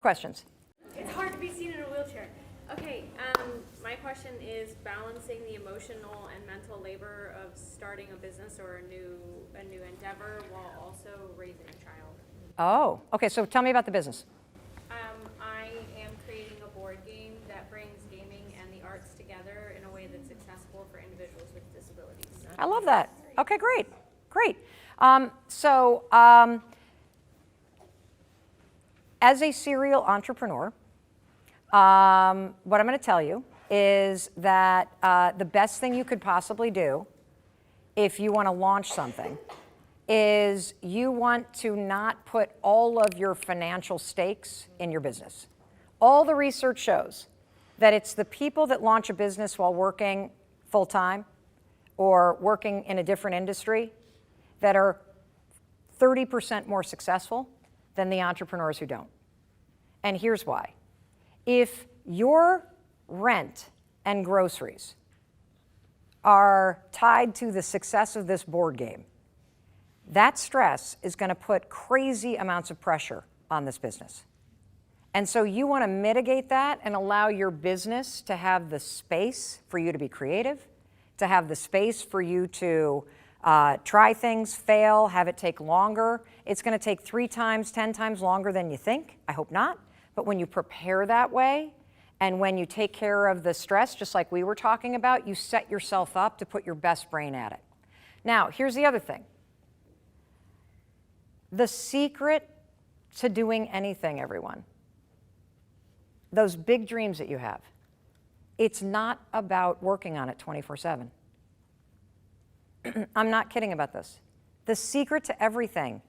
Questions? It's hard to be seen in a wheelchair. Okay, my question is balancing the emotional and mental labor of starting a business or a new endeavor while also raising a child. Oh, okay, so tell me about the business. I am creating a board game that brings gaming and the arts together in a way that's accessible for individuals with disabilities. I love that. Okay, great. As a serial entrepreneur, what I'm going to tell you is that the best thing you could possibly do if you want to launch something is you want to not put all of your financial stakes in your business. All the research shows that it's the people that launch a business while working full-time or working in a different industry that are 30% more successful than the entrepreneurs who don't. And here's why. If your rent and groceries are tied to the success of this board game, that stress is going to put crazy amounts of pressure on this business. And so you want to mitigate that and allow your business to have the space for you to be creative, to have the space for you to try things, fail, have it take longer. It's going to take 3 times, 10 times longer than you think. I hope not. But when you prepare that way, and when you take care of the stress, just like we were talking about, you set yourself up to put your best brain at it. Now, here's the other thing. The secret to doing anything, everyone, those big dreams that you have, it's not about working on it 24/7. I'm not kidding about this. The secret to everything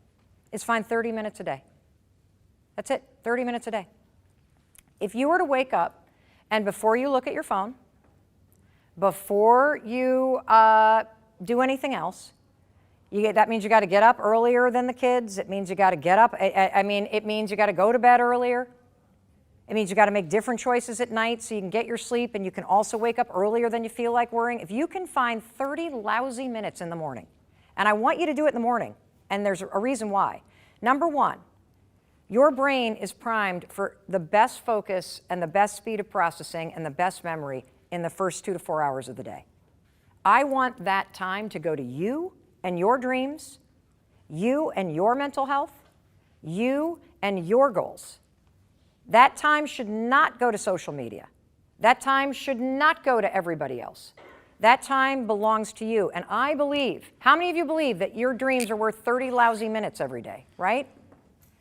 is find 30 minutes a day. That's it, 30 minutes a day. If you were to wake up and before you look at your phone, before you do anything else, that means you got to get up earlier than the kids. It means you got to get up. It means you got to go to bed earlier. It means you got to make different choices at night so you can get your sleep and you can also wake up earlier than you feel like worrying. If you can find 30 lousy minutes in the morning, and I want you to do it in the morning, and there's a reason why. Number one, your brain is primed for the best focus and the best speed of processing and the best memory in the first 2 to 4 hours of the day. I want that time to go to you and your dreams, you and your mental health, you and your goals. That time should not go to social media. That time should not go to everybody else. That time belongs to you. And I believe, how many of you believe that your dreams are worth 30 lousy minutes every day, right?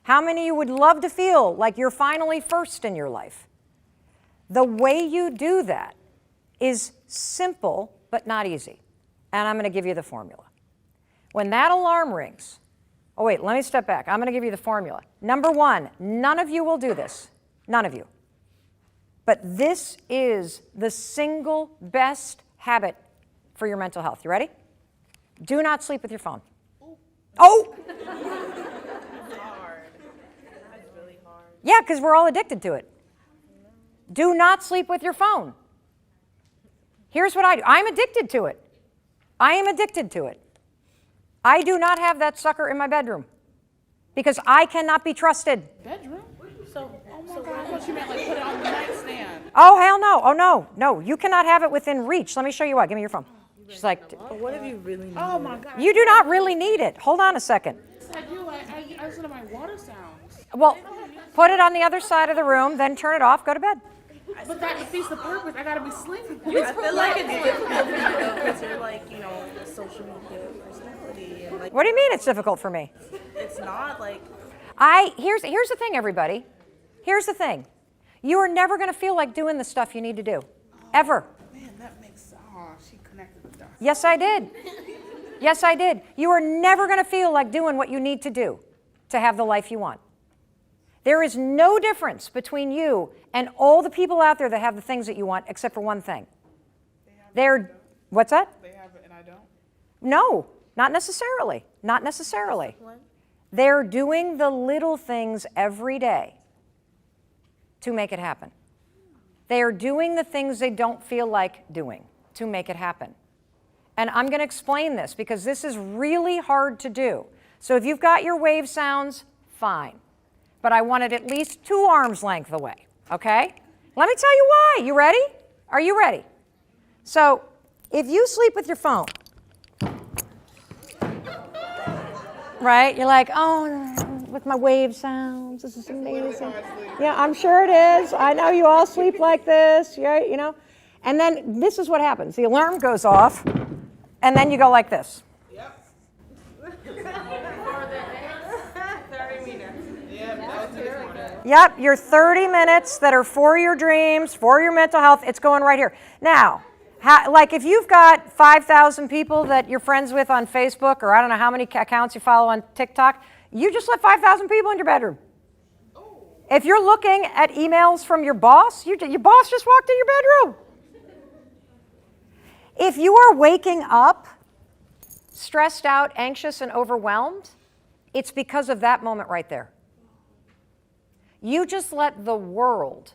How many of you would love to feel like you're finally first in your life? The way you do that is simple, but not easy. And I'm going to give you the formula. When that alarm rings, oh wait, let me step back. I'm going to give you the formula. Number one, none of you will do this. None of you. But this is the single best habit for your mental health. You ready? Do not sleep with your phone. Oh! That's hard. That's really hard. Yeah, because we're all addicted to it. Do not sleep with your phone. Here's what I do. I'm addicted to it. I am addicted to it. I do not have that sucker in my bedroom because I cannot be trusted. Bedroom? So, oh my God, I thought you meant like put it on the nightstand. Oh, hell no. Oh, no. No, you cannot have it within reach. Let me show you what. Give me your phone. She's like, But what if you really need Oh my God. you do not really need it. Hold on a second. I do. I listen to my water sounds. Well, put it on the other side of the room, then turn it off, go to bed. But that defeats the purpose. I gotta be sleeping. I feel like it's difficult for you because you're like, a social media personality. And like, What do you mean it's difficult for me? it's not like, Here's the thing, everybody. Here's the thing. You are never going to feel like doing the stuff you need to do. Ever. Man, that makes. She connected the dots. Yes, I did. Yes, I did. You are never going to feel like doing what you need to do to have the life you want. There is no difference between you and all the people out there that have the things that you want, except for one thing. What's that? They have it and I don't. No, not necessarily. Not necessarily. They're doing the little things every day to make it happen. They are doing the things they don't feel like doing to make it happen. And I'm going to explain this because this is really hard to do. So if you've got your wave sounds, fine. but I want it at least 2 arms length away, okay? Let me tell you why. You ready? Are you ready? So if you sleep with your phone, right? You're like, oh, with my wave sounds, this is amazing. Yeah, I'm sure it is. I know you all sleep like this, right? You know? And then this is what happens. The alarm goes off, and then you go like this. Yep. For the next 30 minutes. Yep, that was this morning. Yep, your 30 minutes that are for your dreams, for your mental health, it's going right here. Now, like if you've got 5,000 people that you're friends with on Facebook, or I don't know how many accounts you follow on TikTok, you just let 5,000 people in your bedroom. If you're looking at emails from your boss, your boss just walked in your bedroom. If you are waking up stressed out, anxious, and overwhelmed, it's because of that moment right there. You just let the world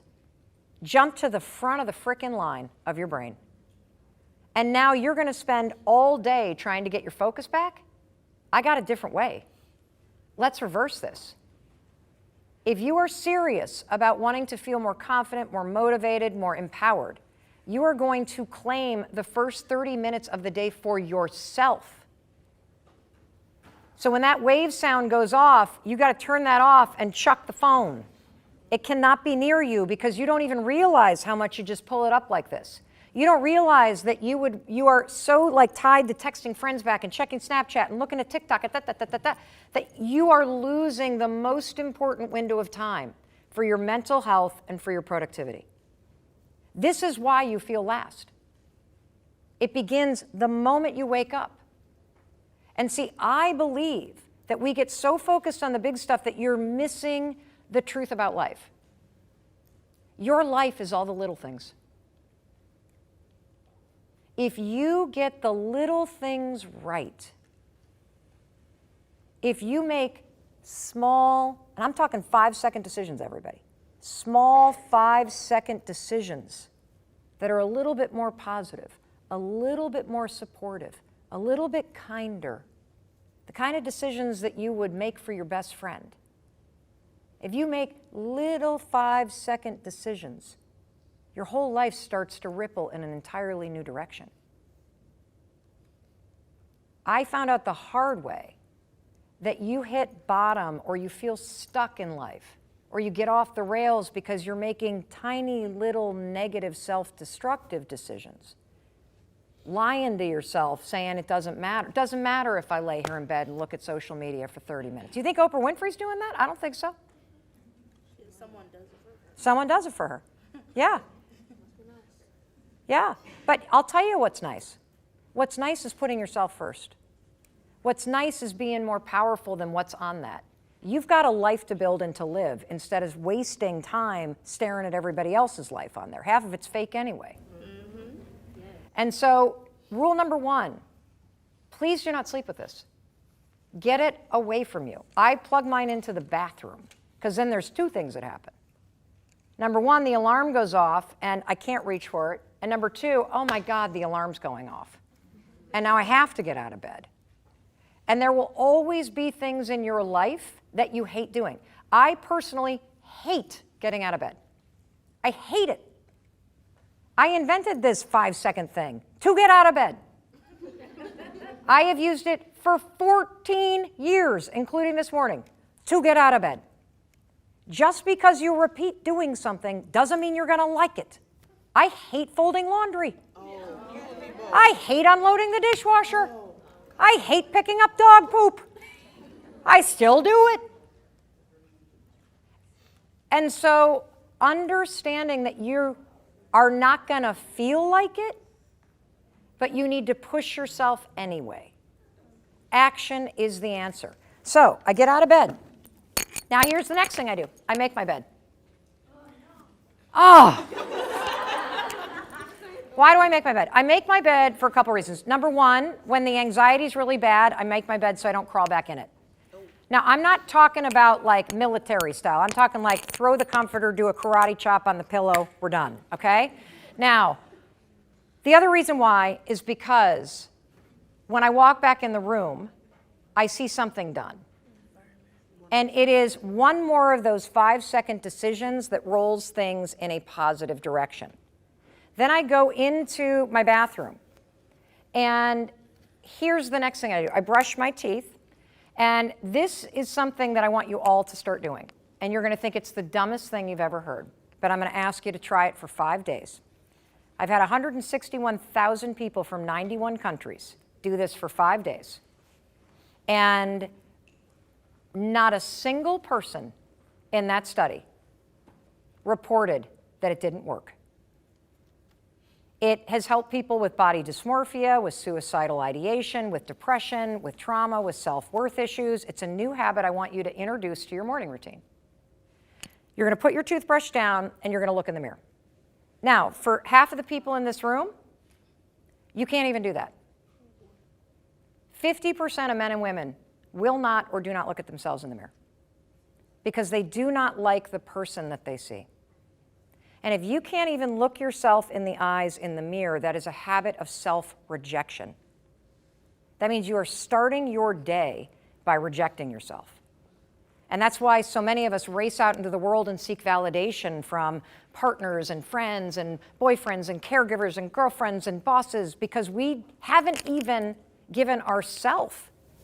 jump to the front of the frickin' line of your brain. And now you're going to spend all day trying to get your focus back? I got a different way. Let's reverse this. If you are serious about wanting to feel more confident, more motivated, more empowered, you are going to claim the first 30 minutes of the day for yourself. So when that wave sound goes off, you got to turn that off and chuck the phone. It cannot be near you because you don't even realize how much you just pull it up like this. You don't realize that you are so like tied to texting friends back and checking Snapchat and looking at TikTok that you are losing the most important window of time for your mental health and for your productivity. This is why you feel last. It begins the moment you wake up. And see, I believe that we get so focused on the big stuff that you're missing the truth about life. Your life is all the little things. If you get the little things right, if you make small, and I'm talking 5-second decisions, everybody, small 5-second decisions that are a little bit more positive, a little bit more supportive, a little bit kinder, the kind of decisions that you would make for your best friend. If you make little 5-second decisions, your whole life starts to ripple in an entirely new direction. I found out the hard way that you hit bottom or you feel stuck in life or you get off the rails because you're making tiny little negative self-destructive decisions. Lying to yourself, saying it doesn't matter. It doesn't matter if I lay here in bed and look at social media for 30 minutes. Do you think Oprah Winfrey's doing that? I don't think so. Someone does it for her. Someone does it for her. Yeah. Yeah. But I'll tell you what's nice. What's nice is putting yourself first. What's nice is being more powerful than what's on that. You've got a life to build and to live instead of wasting time staring at everybody else's life on there. Half of it's fake anyway. Mm-hmm. Yeah. And so, rule number 1, please do not sleep with this. Get it away from you. I plug mine into the bathroom because then there's 2 things that happen. Number 1, the alarm goes off and I can't reach for it. And number 2, oh my God, the alarm's going off. And now I have to get out of bed. And there will always be things in your life that you hate doing. I personally hate getting out of bed. I hate it. I invented this 5-second thing to get out of bed. I have used it for 14 years, including this morning, to get out of bed. Just because you repeat doing something doesn't mean you're going to like it. I hate folding laundry. I hate unloading the dishwasher. I hate picking up dog poop. I still do it. And so understanding that you are not going to feel like it, but you need to push yourself anyway. Action is the answer. So I get out of bed. Now here's the next thing I do. I make my bed. Oh. Why do I make my bed? I make my bed for a couple reasons. Number 1, when the anxiety is really bad, I make my bed so I don't crawl back in it. Now, I'm not talking about like military style. I'm talking like throw the comforter, do a karate chop on the pillow, we're done, okay? Now, the other reason why is because when I walk back in the room, I see something done. And it is one more of those 5-second decisions that rolls things in a positive direction. Then I go into my bathroom. And here's the next thing I do. I brush my teeth. And this is something that I want you all to start doing. And you're going to think it's the dumbest thing you've ever heard. But I'm going to ask you to try it for 5 days. I've had 161,000 people from 91 countries do this for 5 days. And not a single person in that study reported that it didn't work. It has helped people with body dysmorphia, with suicidal ideation, with depression, with trauma, with self-worth issues. It's a new habit I want you to introduce to your morning routine. You're going to put your toothbrush down and you're going to look in the mirror. Now, for half of the people in this room, you can't even do that. 50% of men and women will not or do not look at themselves in the mirror because they do not like the person that they see. And if you can't even look yourself in the eyes in the mirror, that is a habit of self-rejection. That means you are starting your day by rejecting yourself. And that's why so many of us race out into the world and seek validation from partners and friends and boyfriends and caregivers and girlfriends and bosses because we haven't even given ourselves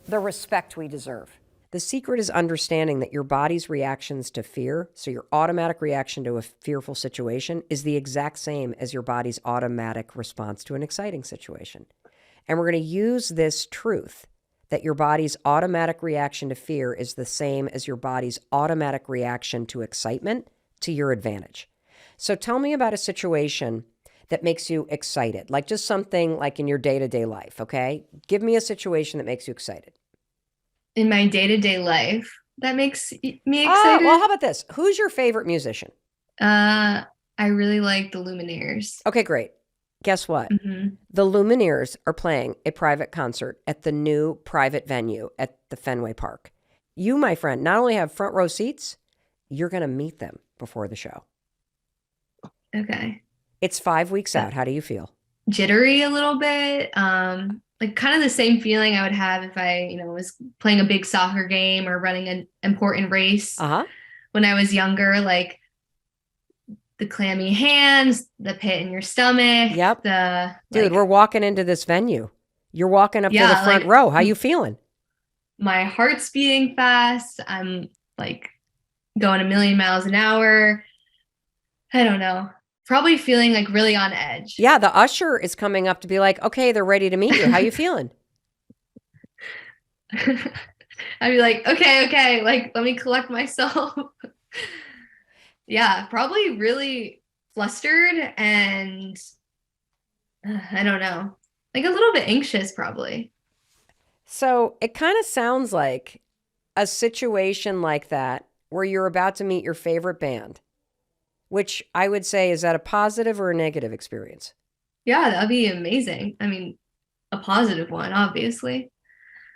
the respect we deserve. The secret is understanding that your body's reactions to fear, so your automatic reaction to a fearful situation, is the exact same as your body's automatic response to an exciting situation. And we're going to use this truth that your body's automatic reaction to fear is the same as your body's automatic reaction to excitement to your advantage. So tell me about a situation that makes you excited, like just something like in your day-to-day life, okay? Give me a situation that makes you excited. In my day-to-day life, that makes me excited. Well, how about this? Who's your favorite musician? I really like the Lumineers. Okay, great. Guess what? Mm-hmm. The Lumineers are playing a private concert at the new private venue at the Fenway Park. You, my friend, not only have front row seats, you're going to meet them before the show. Okay. It's 5 weeks out. How do you feel? Jittery a little bit. Like kind of the same feeling I would have if I, was playing a big soccer game or running an important race when I was younger, like the clammy hands, the pit in your stomach. Yep. Dude, we're walking into this venue. You're walking up to the front row. How you feeling? My heart's beating fast. I'm like going a million miles an hour. I don't know. Probably feeling like really on edge. Yeah, the usher is coming up to be like, okay, they're ready to meet you. How you feeling? I'd be like, okay, like, let me collect myself. Yeah, probably really flustered and I don't know, like a little bit anxious probably. So it kind of sounds like a situation like that where you're about to meet your favorite band. Which I would say, is that a positive or a negative experience? Yeah, that'd be amazing. I mean, a positive one, obviously.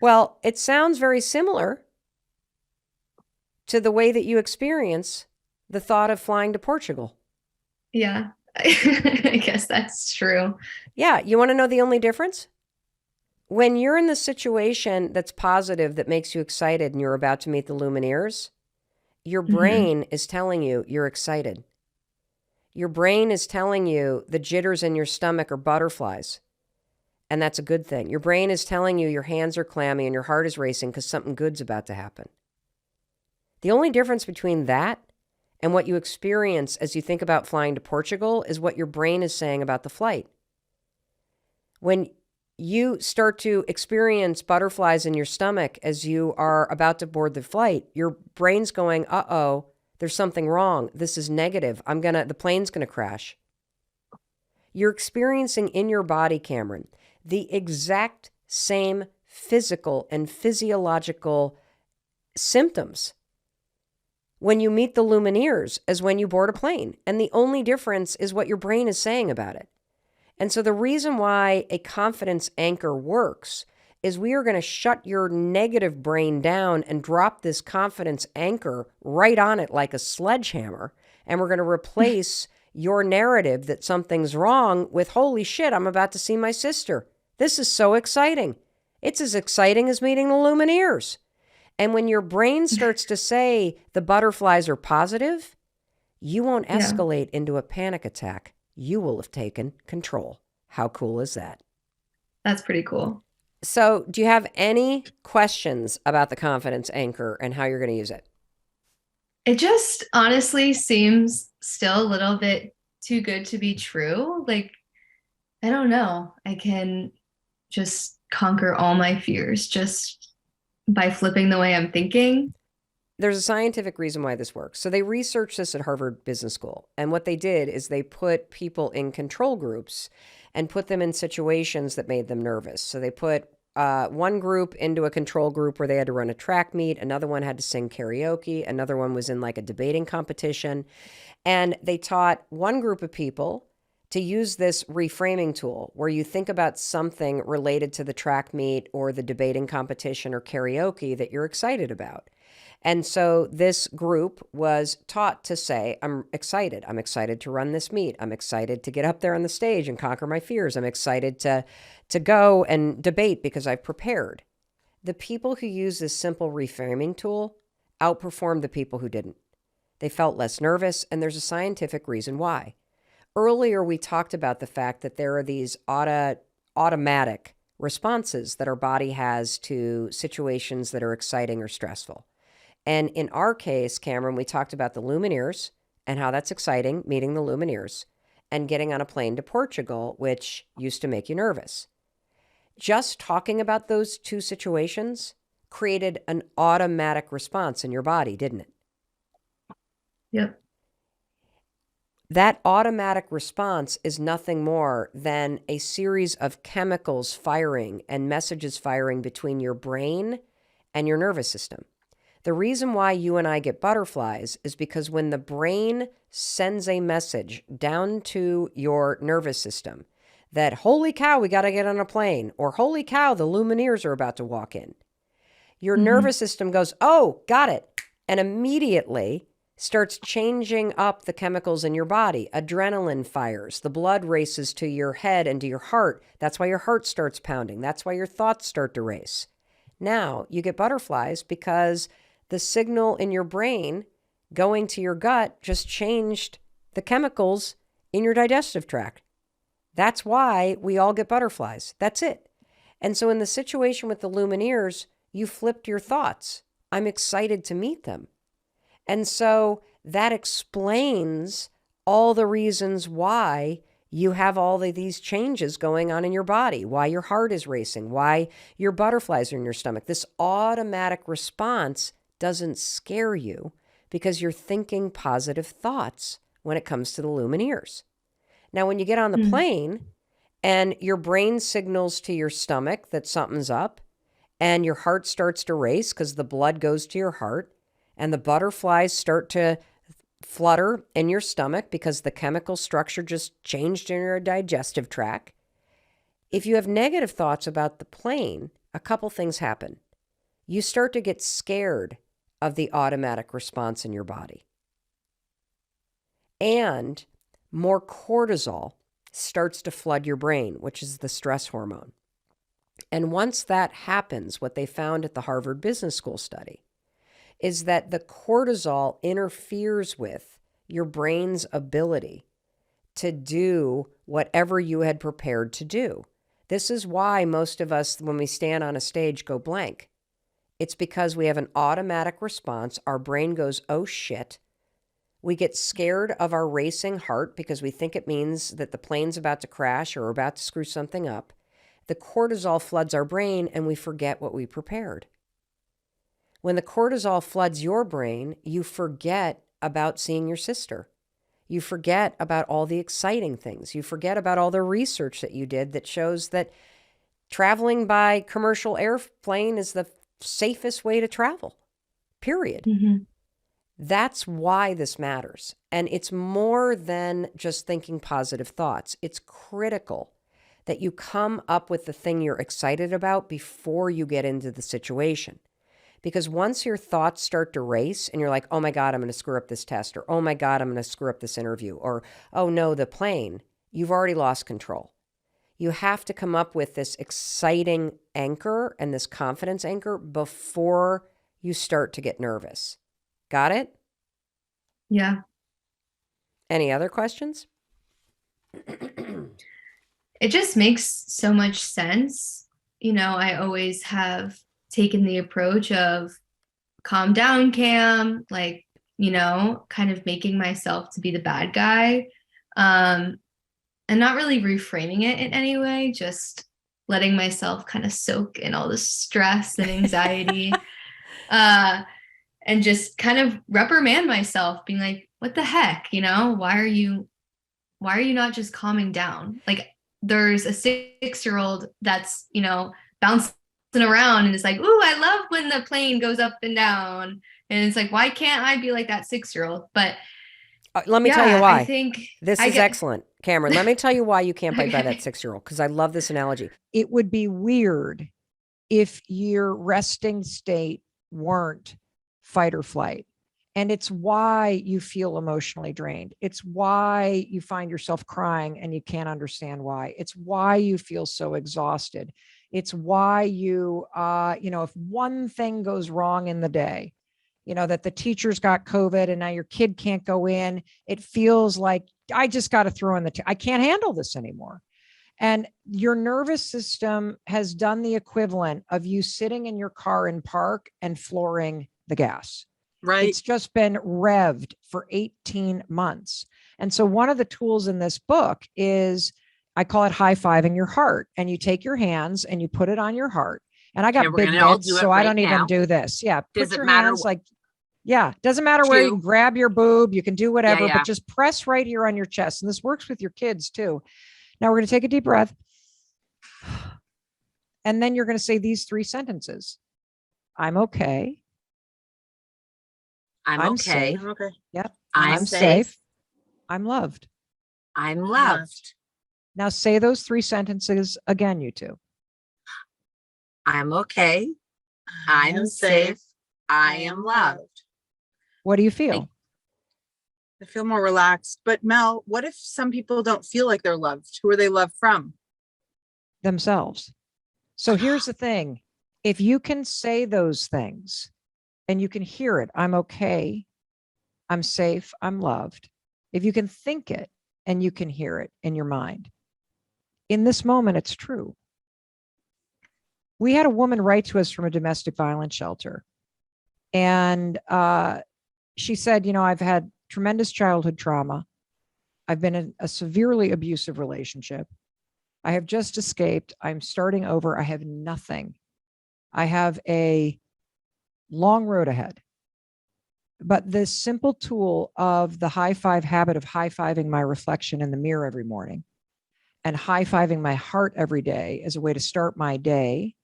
Well, it sounds very similar to the way that you experience the thought of flying to Portugal. Yeah, I guess that's true. Yeah, you want to know the only difference? When you're in the situation that's positive, that makes you excited, and you're about to meet the Lumineers, your brain is telling you you're excited. Your brain is telling you the jitters in your stomach are butterflies. And that's a good thing. Your brain is telling you your hands are clammy and your heart is racing because something good's about to happen. The only difference between that and what you experience as you think about flying to Portugal is what your brain is saying about the flight. When you start to experience butterflies in your stomach as you are about to board the flight, your brain's going, uh-oh, there's something wrong. This is negative. The plane's going to crash. You're experiencing in your body, Cameron, the exact same physical and physiological symptoms when you meet the Lumineers as when you board a plane. And the only difference is what your brain is saying about it. And so the reason why a confidence anchor works is we are going to shut your negative brain down and drop this confidence anchor right on it like a sledgehammer. And we're going to replace your narrative that something's wrong with, holy shit, I'm about to see my sister. This is so exciting. It's as exciting as meeting the Lumineers. And when your brain starts to say the butterflies are positive, you won't Yeah. escalate into a panic attack. You will have taken control. How cool is that? That's pretty cool. So, do you have any questions about the confidence anchor and how you're going to use it? It just honestly seems still a little bit too good to be true. Like, I don't know. I can just conquer all my fears just by flipping the way I'm thinking. There's a scientific reason why this works. So they researched this at Harvard Business School. And what they did is they put people in control groups and put them in situations that made them nervous. So they put one group into a control group where they had to run a track meet. Another one had to sing karaoke. Another one was in like a debating competition. And they taught one group of people to use this reframing tool where you think about something related to the track meet or the debating competition or karaoke that you're excited about. And so this group was taught to say, I'm excited. I'm excited to run this meet. I'm excited to get up there on the stage and conquer my fears. I'm excited to go and debate because I've prepared. The people who use this simple reframing tool outperformed the people who didn't. They felt less nervous, and there's a scientific reason why. Earlier, we talked about the fact that there are these automatic responses that our body has to situations that are exciting or stressful. And in our case, Cameron, we talked about the Lumineers and how that's exciting, meeting the Lumineers, and getting on a plane to Portugal, which used to make you nervous. Just talking about those two situations created an automatic response in your body, didn't it? Yep. That automatic response is nothing more than a series of chemicals firing and messages firing between your brain and your nervous system. The reason why you and I get butterflies is because when the brain sends a message down to your nervous system that, holy cow, we got to get on a plane, or holy cow, the Lumineers are about to walk in, your nervous system goes, oh, got it, and immediately starts changing up the chemicals in your body. Adrenaline fires. The blood races to your head and to your heart. That's why your heart starts pounding. That's why your thoughts start to race. Now you get butterflies because the signal in your brain going to your gut just changed the chemicals in your digestive tract. That's why we all get butterflies. That's it. And so in the situation with the Lumineers, you flipped your thoughts. I'm excited to meet them. And so that explains all the reasons why you have all of these changes going on in your body, why your heart is racing, why your butterflies are in your stomach. This automatic response doesn't scare you because you're thinking positive thoughts when it comes to the Lumineers. Now, when you get on the plane and your brain signals to your stomach that something's up and your heart starts to race because the blood goes to your heart and the butterflies start to flutter in your stomach because the chemical structure just changed in your digestive tract. If you have negative thoughts about the plane, a couple things happen. You start to get scared of the automatic response in your body. And more cortisol starts to flood your brain, which is the stress hormone. And once that happens, what they found at the Harvard Business School study is that the cortisol interferes with your brain's ability to do whatever you had prepared to do. This is why most of us, when we stand on a stage, go blank. It's because we have an automatic response. Our brain goes, oh shit. We get scared of our racing heart because we think it means that the plane's about to crash or about to screw something up. The cortisol floods our brain and we forget what we prepared. When the cortisol floods your brain, you forget about seeing your sister. You forget about all the exciting things. You forget about all the research that you did that shows that traveling by commercial airplane is the safest way to travel, period. That's why this matters. And it's more than just thinking positive thoughts. It's critical that you come up with the thing you're excited about before you get into the situation. Because once your thoughts start to race and you're like, oh my God, I'm going to screw up this test, or oh my God, I'm going to screw up this interview, or oh no, the plane, you've already lost control. You have to come up with this exciting anchor and this confidence anchor before you start to get nervous. Got it? Yeah. Any other questions? It just makes so much sense. I always have taken the approach of calm down, Cam, like, kind of making myself to be the bad guy. And not really reframing it in any way, just letting myself kind of soak in all the stress and anxiety. And just kind of reprimand myself, being like, what the heck, why are you not just calming down? Like, there's a 6-year-old that's, bouncing around and it's like, ooh, I love when the plane goes up and down. And it's like, why can't I be like that 6-year-old? But let me tell you why. I think this is excellent. Cameron, let me tell you why you can't bite by that 6-year-old, because I love this analogy. It would be weird if your resting state weren't fight or flight. And it's why you feel emotionally drained. It's why you find yourself crying and you can't understand why. It's why you feel so exhausted. It's why you, if one thing goes wrong in the day, that the teacher's got COVID and now your kid can't go in, it feels like I just got to throw in I can't handle this anymore. And your nervous system has done the equivalent of you sitting in your car in park and flooring the gas. Right. It's just been revved for 18 months. And so one of the tools in this book is, I call it high-fiving your heart. And you take your hands and you put it on your heart. And I got big mitts, so I don't even do this. Yeah. Put your hands like, doesn't matter where you grab your boob, you can do whatever, but just press right here on your chest. And this works with your kids too. Now we're going to take a deep breath. And then you're going to say these 3 sentences. I'm okay. I'm okay. Safe. I'm okay. Yep. I'm safe. I'm loved. I'm loved. Now say those 3 sentences again, you two. I'm okay. I'm safe. I am loved. What do you feel? I feel more relaxed. But Mel, what if some people don't feel like they're loved? Who are they loved from? Themselves. So here's the thing. If you can say those things and you can hear it, I'm okay, I'm safe, I'm loved. If you can think it and you can hear it in your mind, in this moment, it's true. We had a woman write to us from a domestic violence shelter. And she said, I've had tremendous childhood trauma. I've been in a severely abusive relationship. I have just escaped. I'm starting over. I have nothing. I have a long road ahead. But this simple tool of the high five habit of high-fiving my reflection in the mirror every morning and high-fiving my heart every day as a way to start my day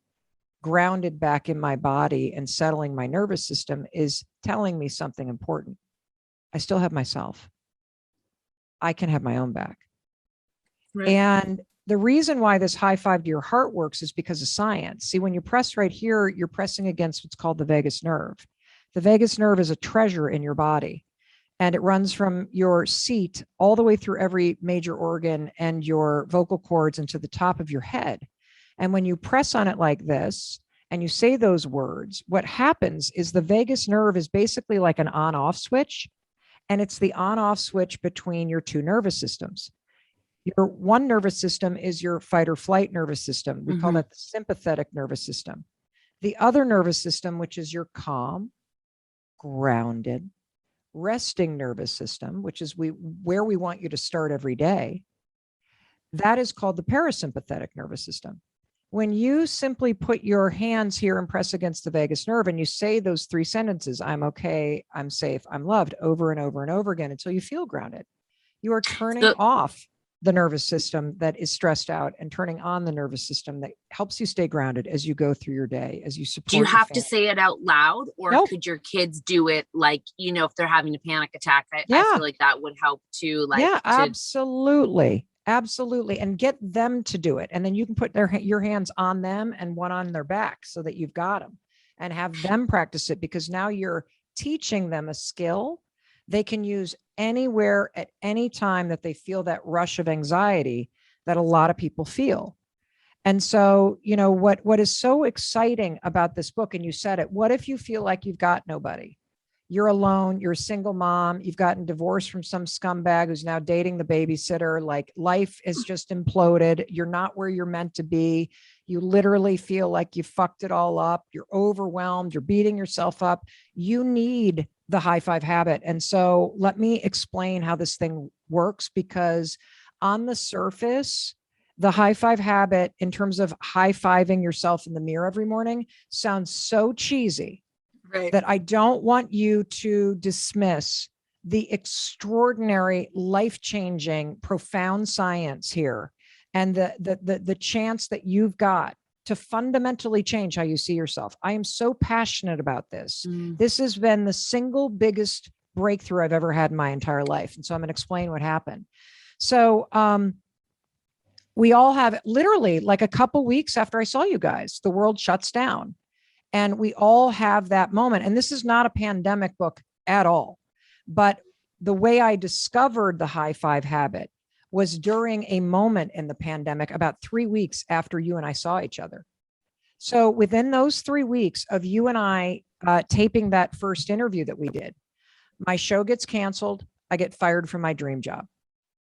grounded back in my body and settling my nervous system is telling me something important. I still have myself. I can have my own back. Right. And the reason why this high five to your heart works is because of science. See, when you press right here, you're pressing against what's called the vagus nerve. The vagus nerve is a treasure in your body, and it runs from your seat all the way through every major organ and your vocal cords into the top of your head. And when you press on it like this and you say those words, what happens is the vagus nerve is basically like an on-off switch, and it's the on-off switch between your 2 nervous systems. Your one nervous system is your fight or flight nervous system. We call that the sympathetic nervous system. The other nervous system, which is your calm, grounded, resting nervous system, which is where we want you to start every day, that is called the parasympathetic nervous system. When you simply put your hands here and press against the vagus nerve and you say those 3 sentences, I'm okay, I'm safe, I'm loved, over and over and over again until you feel grounded, you are turning off the nervous system that is stressed out and turning on the nervous system that helps you stay grounded as you go through your day, as you support. Do you have to say it out loud, or could your kids do it like, if they're having a panic attack? I feel like that would help too. Absolutely. Absolutely. And get them to do it. And then you can put your hands on them and one on their back so that you've got them, and have them practice it, because now you're teaching them a skill they can use anywhere at any time that they feel that rush of anxiety that a lot of people feel. And so, you know, what is so exciting about this book, and you said it, what if you feel like you've got nobody? You're alone, you're a single mom, you've gotten divorced from some scumbag who's now dating the babysitter, like life is just imploded. You're not where you're meant to be. You literally feel like you fucked it all up. You're overwhelmed, you're beating yourself up. You need the high five habit. And so let me explain how this thing works, because on the surface, the high five habit, in terms of high fiving yourself in the mirror every morning, sounds so cheesy. Right. That I don't want you to dismiss the extraordinary, life-changing, profound science here, and the chance that you've got to fundamentally change how you see yourself. I am so passionate about this. This has been the single biggest breakthrough I've ever had in my entire life. And so I'm going to explain what happened. So we all have, literally, like a couple weeks after I saw you guys, the world shuts down. And we all have that moment. And this is not a pandemic book at all. But the way I discovered the high five habit was during a moment in the pandemic, about 3 weeks after you and I saw each other. So within those 3 weeks of you and I taping that first interview that we did, my show gets canceled. I get fired from my dream job.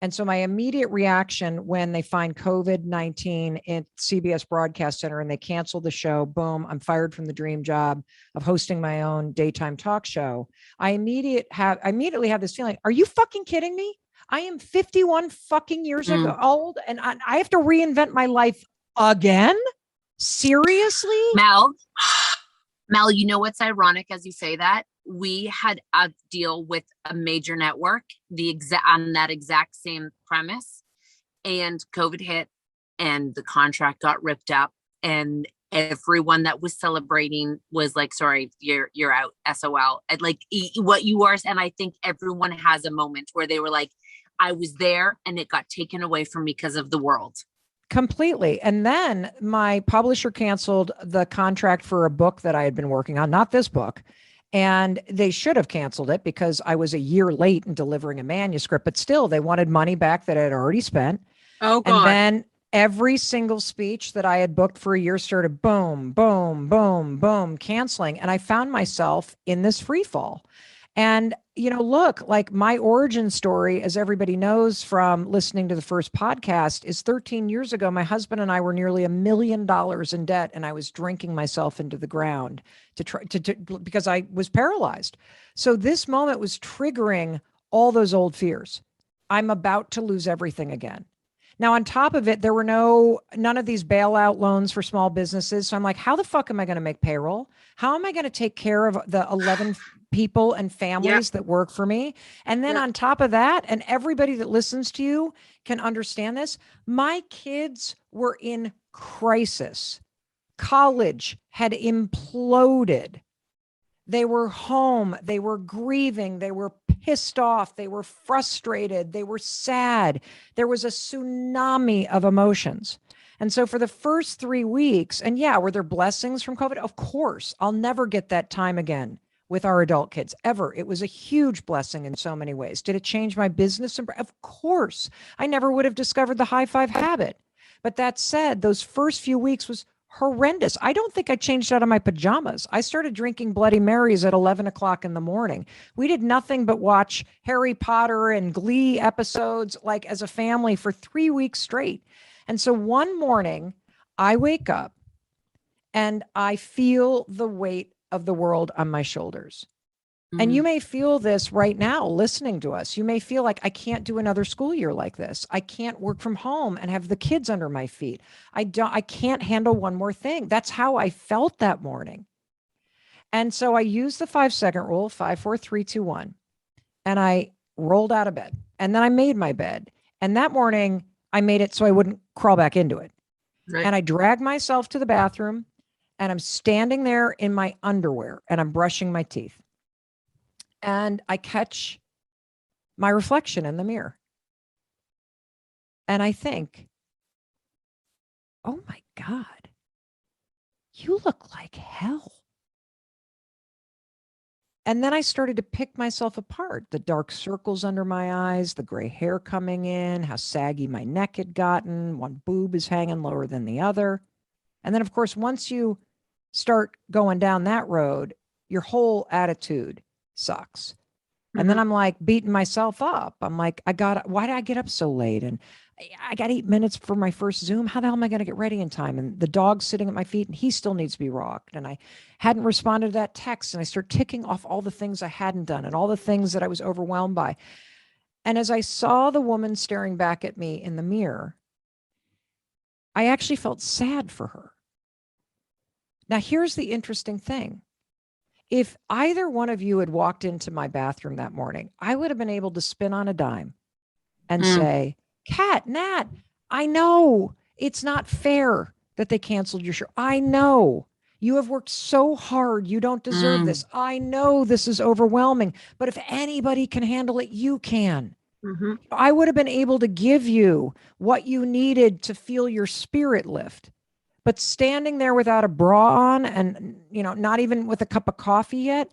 And so my immediate reaction when they find COVID-19 at CBS Broadcast Center and they cancel the show, boom, I'm fired from the dream job of hosting my own daytime talk show. I immediately have this feeling, are you fucking kidding me? I am 51 fucking years old and I have to reinvent my life again? Seriously? Mel, you know what's ironic as you say that? We had a deal with a major network on that exact same premise, and COVID hit and the contract got ripped up, and everyone that was celebrating was like, sorry, you're out, SOL. And like what you are. And I think everyone has a moment where they were like, I was there and it got taken away from me because of the world. Completely. And then my publisher canceled the contract for a book that I had been working on, not this book. And they should have canceled it because I was a year late in delivering a manuscript, but still they wanted money back that I had already spent. Oh, God. And then every single speech that I had booked for a year started boom, boom, boom, boom, canceling. And I found myself in this free fall. And, you know, look, like my origin story, as everybody knows from listening to the first podcast, is 13 years ago, my husband and I were nearly $1 million in debt, and I was drinking myself into the ground because I was paralyzed. So this moment was triggering all those old fears. I'm about to lose everything again. Now, on top of it, there were none of these bailout loans for small businesses. So I'm like, how the fuck am I going to make payroll? How am I going to take care of the 11 people and families that work for me? And then on top of that, and everybody that listens to you can understand this, my kids were in crisis. College had imploded. They were home. They were grieving. They were pissed off. They were frustrated. They were sad. There was a tsunami of emotions. And so for the first 3 weeks, and were there blessings from COVID? Of course. I'll never get that time again with our adult kids, ever. It was a huge blessing in so many ways. Did it change my business? Of course. I never would have discovered the high five habit. But that said, those first few weeks was horrendous. I don't think I changed out of my pajamas. I started drinking Bloody Marys at 11 o'clock in the morning. We did nothing but watch Harry Potter and Glee episodes, like as a family, for 3 weeks straight. And so one morning I wake up and I feel the weight of the world on my shoulders. And you may feel this right now listening to us. You may feel like, I can't do another school year like this. I can't work from home and have the kids under my feet. I can't handle one more thing. That's how I felt that morning. And so I used the 5-second rule, 5, 4, 3, 2, 1. And I rolled out of bed, and then I made my bed. And that morning I made it so I wouldn't crawl back into it. Right. And I dragged myself to the bathroom, and I'm standing there in my underwear and I'm brushing my teeth. And I catch my reflection in the mirror. And I think, oh my God, you look like hell. And then I started to pick myself apart, the dark circles under my eyes, the gray hair coming in, how saggy my neck had gotten. One boob is hanging lower than the other. And then, of course, once you start going down that road, your whole attitude sucks. And then I'm like beating myself up. I'm like, why did I get up so late? And I got 8 minutes for my first Zoom. How the hell am I going to get ready in time? And the dog's sitting at my feet and he still needs to be rocked. And I hadn't responded to that text. And I start ticking off all the things I hadn't done and all the things that I was overwhelmed by. And as I saw the woman staring back at me in the mirror, I actually felt sad for her. Now, here's the interesting thing. If either one of you had walked into my bathroom that morning, I would have been able to spin on a dime and say, Kat, Nat, I know it's not fair that they canceled your show. I know you have worked so hard. You don't deserve this. I know this is overwhelming, but if anybody can handle it, you can. I would have been able to give you what you needed to feel your spirit lift. But standing there without a bra on and, not even with a cup of coffee yet,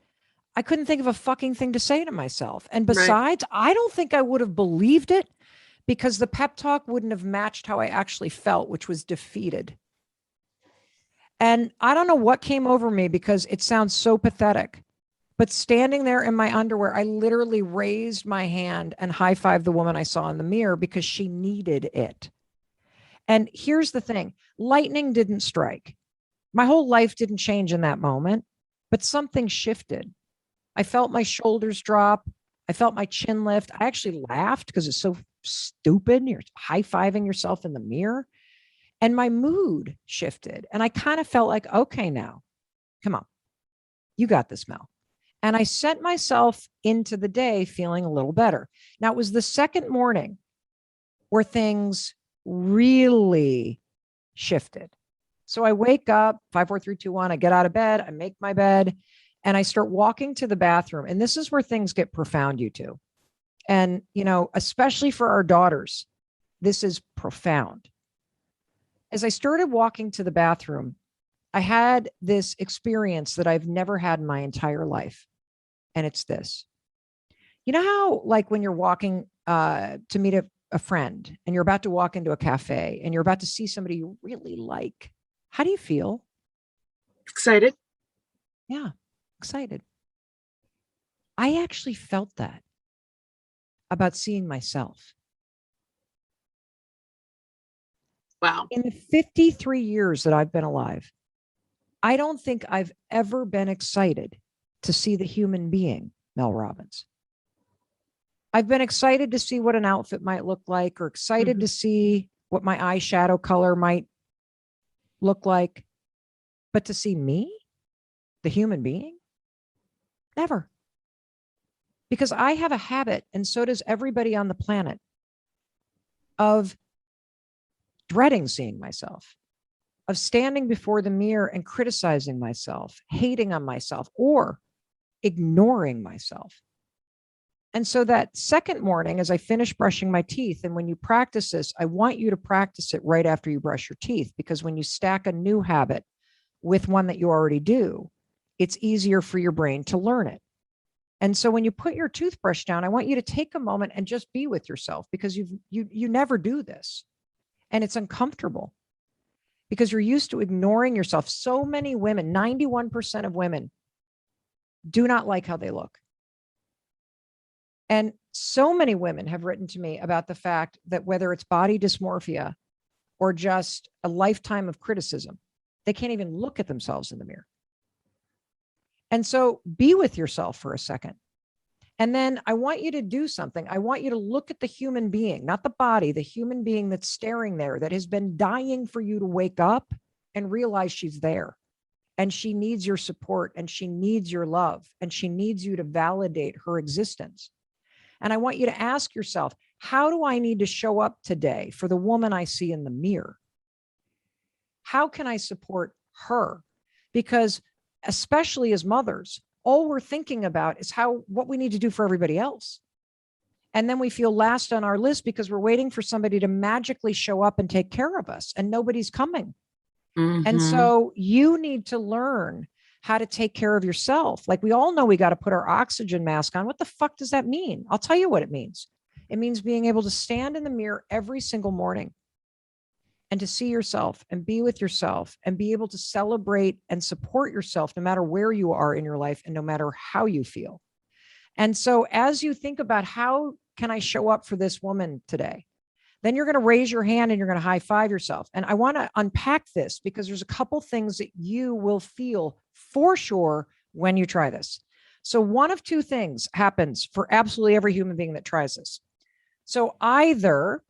I couldn't think of a fucking thing to say to myself. And besides, I don't think I would have believed it because the pep talk wouldn't have matched how I actually felt, which was defeated. And I don't know what came over me because it sounds so pathetic. But standing there in my underwear, I literally raised my hand and high-fived the woman I saw in the mirror because she needed it. And here's the thing. Lightning didn't strike. My whole life didn't change in that moment, but something shifted. I felt my shoulders drop. I felt my chin lift. I actually laughed because it's so stupid. You're high-fiving yourself in the mirror. And my mood shifted. And I kind of felt like, okay, now, come on. You got this, Mel. And I sent myself into the day feeling a little better. Now, it was the second morning where things really shifted. So I wake up, 5, 4, 3, 2, 1. I get out of bed. I make my bed and I start walking to the bathroom. And this is where things get profound, you two. And, especially for our daughters, this is profound. As I started walking to the bathroom, I had this experience that I've never had in my entire life. And it's this. You know how, like, when you're walking to meet a friend and you're about to walk into a cafe and you're about to see somebody you really like, how do you feel? Excited. Yeah, excited. I actually felt that about seeing myself. Wow. In the 53 years that I've been alive, I don't think I've ever been excited to see the human being, Mel Robbins. I've been excited to see what an outfit might look like, or excited to see what my eyeshadow color might look like. But to see me, the human being, never. Because I have a habit, and so does everybody on the planet, of dreading seeing myself, of standing before the mirror and criticizing myself, hating on myself, or ignoring myself. And so that second morning, as I finished brushing my teeth, and when you practice this, I want you to practice it right after you brush your teeth, because when you stack a new habit with one that you already do, it's easier for your brain to learn it. And so when you put your toothbrush down, I want you to take a moment and just be with yourself, because you never do this. And it's uncomfortable because you're used to ignoring yourself. So many women, 91% of women, do not like how they look. And so many women have written to me about the fact that whether it's body dysmorphia or just a lifetime of criticism, they can't even look at themselves in the mirror. And so be with yourself for a second. And then I want you to do something. I want you to look at the human being, not the body, the human being that's staring there, that has been dying for you to wake up and realize she's there. And she needs your support, and she needs your love, and she needs you to validate her existence. And I want you to ask yourself, how do I need to show up today for the woman I see in the mirror? How can I support her? Because especially as mothers, all we're thinking about is what we need to do for everybody else. And then we feel last on our list because we're waiting for somebody to magically show up and take care of us, and nobody's coming. And so you need to learn how to take care of yourself. Like we all know we got to put our oxygen mask on. What the fuck does that mean? I'll tell you what it means. It means being able to stand in the mirror every single morning and to see yourself and be with yourself and be able to celebrate and support yourself no matter where you are in your life and no matter how you feel. And so as you think about how can I show up for this woman today, then you're going to raise your hand and you're going to high five yourself. And I want to unpack this because there's a couple things that you will feel for sure when you try this. So one of two things happens for absolutely every human being that tries this. So either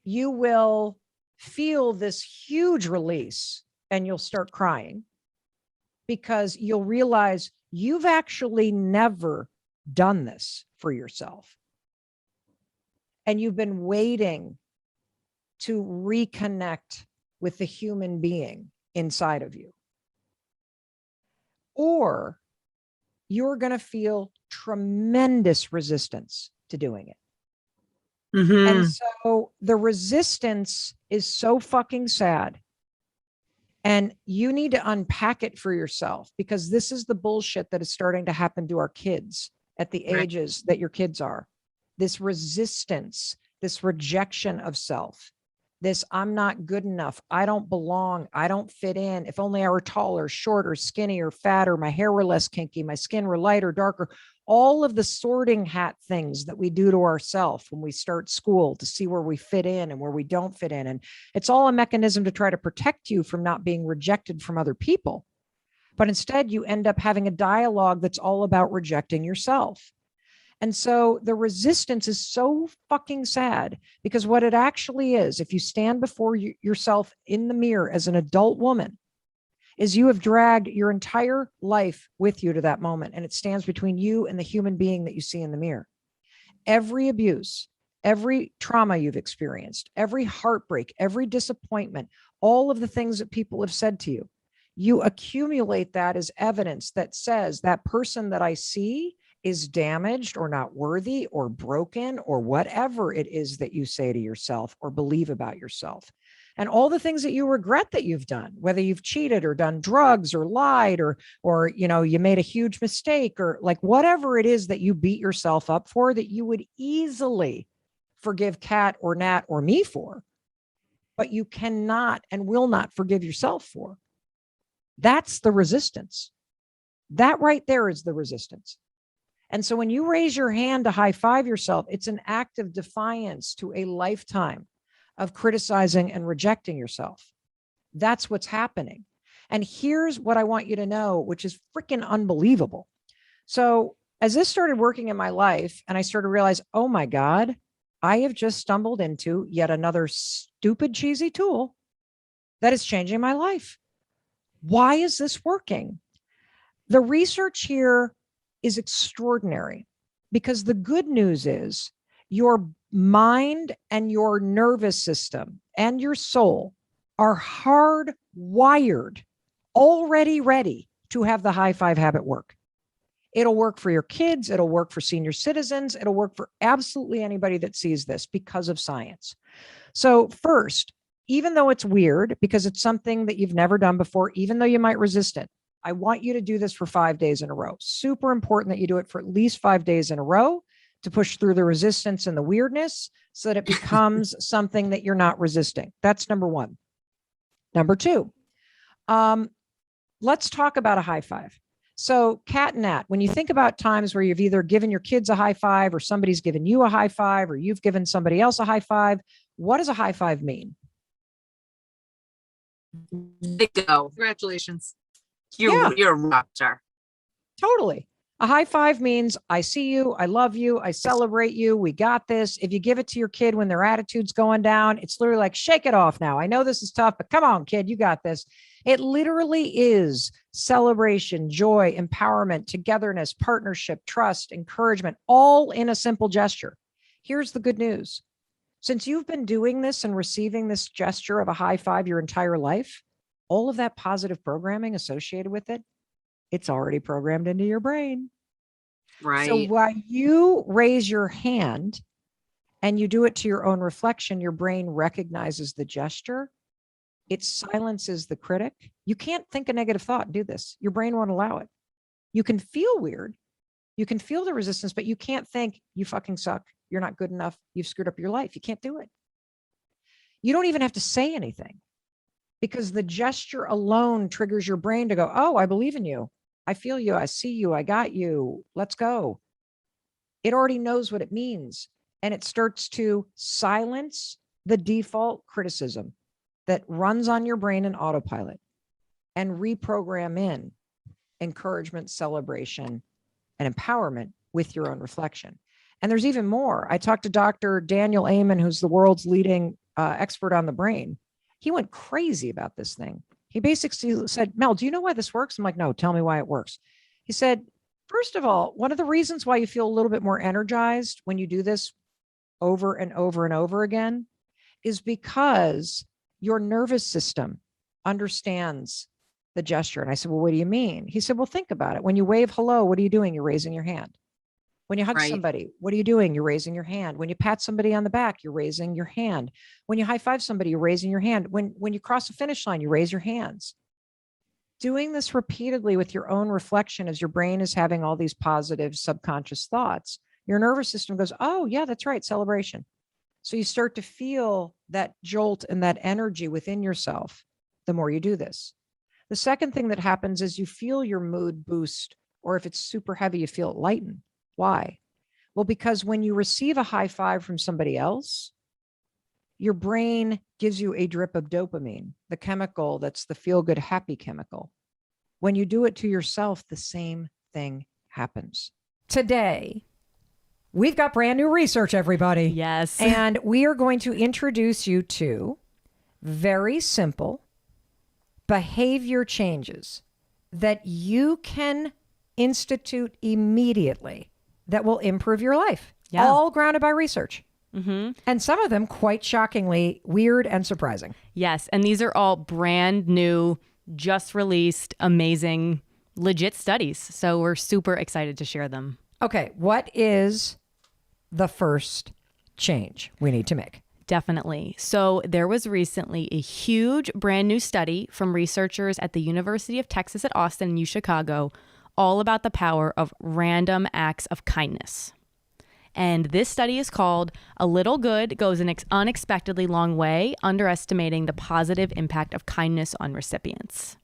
you will feel this huge release and you'll start crying because you'll realize you've actually never done this for yourself. And you've been waiting to reconnect with the human being inside of you. Or you're going to feel tremendous resistance to doing it. And so the resistance is so fucking sad. And you need to unpack it for yourself because this is the bullshit that is starting to happen to our kids at the ages that your kids are. This resistance, this rejection of self, this I'm not good enough. I don't belong. I don't fit in. If only I were taller, shorter, skinnier, fatter, my hair were less kinky, my skin were lighter, darker. All of the sorting hat things that we do to ourselves when we start school to see where we fit in and where we don't fit in. And it's all a mechanism to try to protect you from not being rejected from other people. But instead, you end up having a dialogue that's all about rejecting yourself. And so the resistance is so fucking sad because what it actually is, if you stand before yourself in the mirror as an adult woman, is you have dragged your entire life with you to that moment. And it stands between you and the human being that you see in the mirror. Every abuse, every trauma you've experienced, every heartbreak, every disappointment, all of the things that people have said to you, you accumulate that as evidence that says that person that I see is damaged or not worthy or broken or whatever it is that you say to yourself or believe about yourself. And all the things that you regret that you've done, whether you've cheated or done drugs or lied or you made a huge mistake or like whatever it is that you beat yourself up for that you would easily forgive Kat or Nat or me for, but you cannot and will not forgive yourself for. That's the resistance. That right there is the resistance. And so when you raise your hand to high five yourself, it's an act of defiance to a lifetime of criticizing and rejecting yourself. That's what's happening. And here's what I want you to know, which is freaking unbelievable. So as this started working in my life and I started to realize, oh my God, I have just stumbled into yet another stupid, cheesy tool that is changing my life. Why is this working? The research here is extraordinary because the good news is your mind and your nervous system and your soul are hardwired, already ready to have the high five habit work. It'll work for your kids. It'll work for senior citizens. It'll work for absolutely anybody that sees this because of science. So first, even though it's weird because it's something that you've never done before, even though you might resist it, I want you to do this for 5 days in a row. Super important that you do it for at least 5 days in a row to push through the resistance and the weirdness so that it becomes something that you're not resisting. That's number one. Number two, let's talk about a high five. So Kat and Nat, when you think about times where you've either given your kids a high five or somebody's given you a high five or you've given somebody else a high five, what does a high five mean? Go. Congratulations. You're a rock star. Totally. A high five means I see you, I love you, I celebrate you, we got this. If you give it to your kid when their attitude's going down, it's literally like, shake it off now. I know this is tough, but come on, kid, you got this. It literally is celebration, joy, empowerment, togetherness, partnership, trust, encouragement, all in a simple gesture. Here's the good news. Since you've been doing this and receiving this gesture of a high five your entire life, all of that positive programming associated with it, it's already programmed into your brain. Right. So while you raise your hand and you do it to your own reflection, your brain recognizes the gesture It silences the critic. You can't think a negative thought and do this. Your brain won't allow it. You can feel weird. You can feel the resistance, but you can't think, you fucking suck. You're not good enough. You've screwed up your life. You can't do it. You don't even have to say anything because the gesture alone triggers your brain to go, oh, I believe in you. I feel you. I see you. I got you. Let's go. It already knows what it means. And it starts to silence the default criticism that runs on your brain in autopilot and reprogram in encouragement, celebration, and empowerment with your own reflection. And there's even more. I talked to Dr. Daniel Amen, who's the world's leading expert on the brain. He went crazy about this thing. He basically said, Mel, do you know why this works? I'm like, no, tell me why it works. He said, first of all, one of the reasons why you feel a little bit more energized when you do this over and over and over again is because your nervous system understands the gesture. And I said, well, what do you mean? He said, well, think about it. When you wave hello, what are you doing? You're raising your hand. When you hug Right. somebody, what are you doing? You're raising your hand. When you pat somebody on the back, you're raising your hand. When you high five somebody, you're raising your hand. When you cross a finish line, you raise your hands. Doing this repeatedly with your own reflection as your brain is having all these positive subconscious thoughts, your nervous system goes, oh, yeah, that's right, celebration. So you start to feel that jolt and that energy within yourself the more you do this. The second thing that happens is you feel your mood boost, or if it's super heavy, you feel it lighten. Why? Well, because when you receive a high five from somebody else, your brain gives you a drip of dopamine, the chemical that's the feel-good, happy chemical. When you do it to yourself, the same thing happens. Today, we've got brand new research, everybody. Yes. And we are going to introduce you to very simple behavior changes that you can institute immediately that will improve your life. Yeah. All grounded by research. Mm-hmm. And some of them quite shockingly weird and surprising. Yes. And these are all brand new, just released, amazing, legit studies. So we're super excited to share them. Okay. What is the first change we need to make? Definitely. So there was recently a huge brand new study from researchers at the University of Texas at Austin and Chicago all about the power of random acts of kindness. And this study is called A Little Good Goes an Unexpectedly Long Way, Underestimating the Positive Impact of Kindness on Recipients.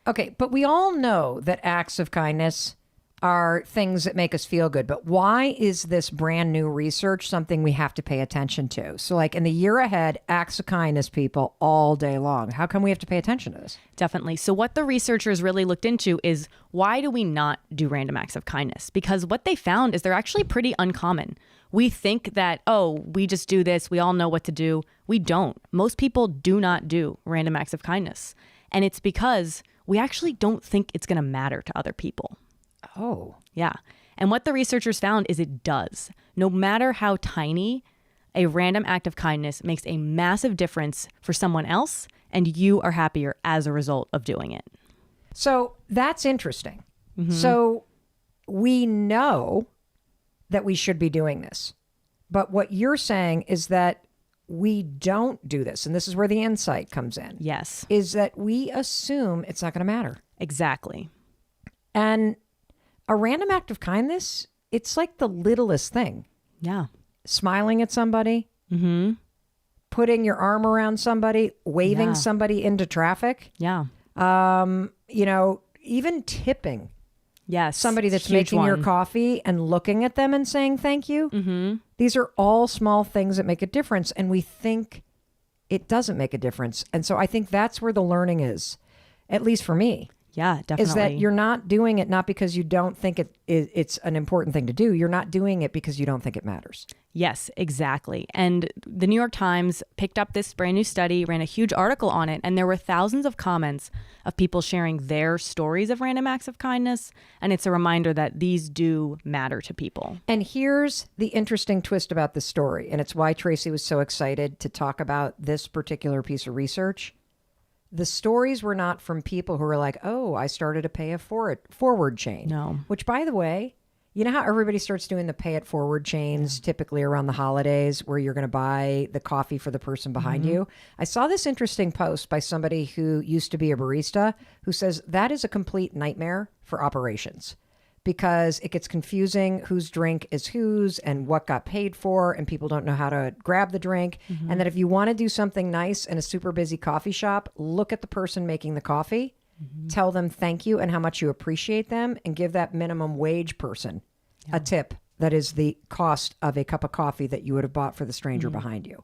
Okay, but we all know that acts of kindness are things that make us feel good. But why is this brand new research something we have to pay attention to? So like in the year ahead, acts of kindness, people, all day long. How come we have to pay attention to this? Definitely. So what the researchers really looked into is why do we not do random acts of kindness? Because what they found is they're actually pretty uncommon. We think that, oh, we just do this. We all know what to do. We don't. Most people do not do random acts of kindness. And it's because we actually don't think it's going to matter to other people. Oh. Yeah. And what the researchers found is it does. No matter how tiny, a random act of kindness makes a massive difference for someone else, and you are happier as a result of doing it. So that's interesting. Mm-hmm. So we know that we should be doing this. But what you're saying is that we don't do this. And this is where the insight comes in. Yes. Is that we assume it's not going to matter. Exactly. And a random act of kindness, it's like the littlest thing. Yeah. Smiling at somebody, Mm-hmm. putting your arm around somebody, waving Yeah. somebody into traffic. Yeah. Even tipping Yes. somebody that's Huge making your one. coffee and looking at them and saying thank you. Mm-hmm. These are all small things that make a difference. And we think it doesn't make a difference. And so I think that's where the learning is, at least for me. Yeah, definitely. Is that you're not doing it not because you don't think it's an important thing to do. You're not doing it because you don't think it matters. Yes, exactly. And the New York Times picked up this brand new study, ran a huge article on it, and there were thousands of comments of people sharing their stories of random acts of kindness. And it's a reminder that these do matter to people. And here's the interesting twist about this story, and it's why Tracy was so excited to talk about this particular piece of research. The stories were not from people who were like, oh, I started to pay a forward chain. No. Which, by the way, You know how everybody starts doing the pay it forward chains, typically around the holidays, where you're going to buy the coffee for the person behind you? I saw this interesting post by somebody who used to be a barista who says that is a complete nightmare for operations because it gets confusing whose drink is whose and what got paid for, and people don't know how to grab the drink. And that if you want to do something nice in a super busy coffee shop, look at the person making the coffee. Tell them thank you and how much you appreciate them, and give that minimum wage person a tip that is the cost of a cup of coffee that you would have bought for the stranger behind you,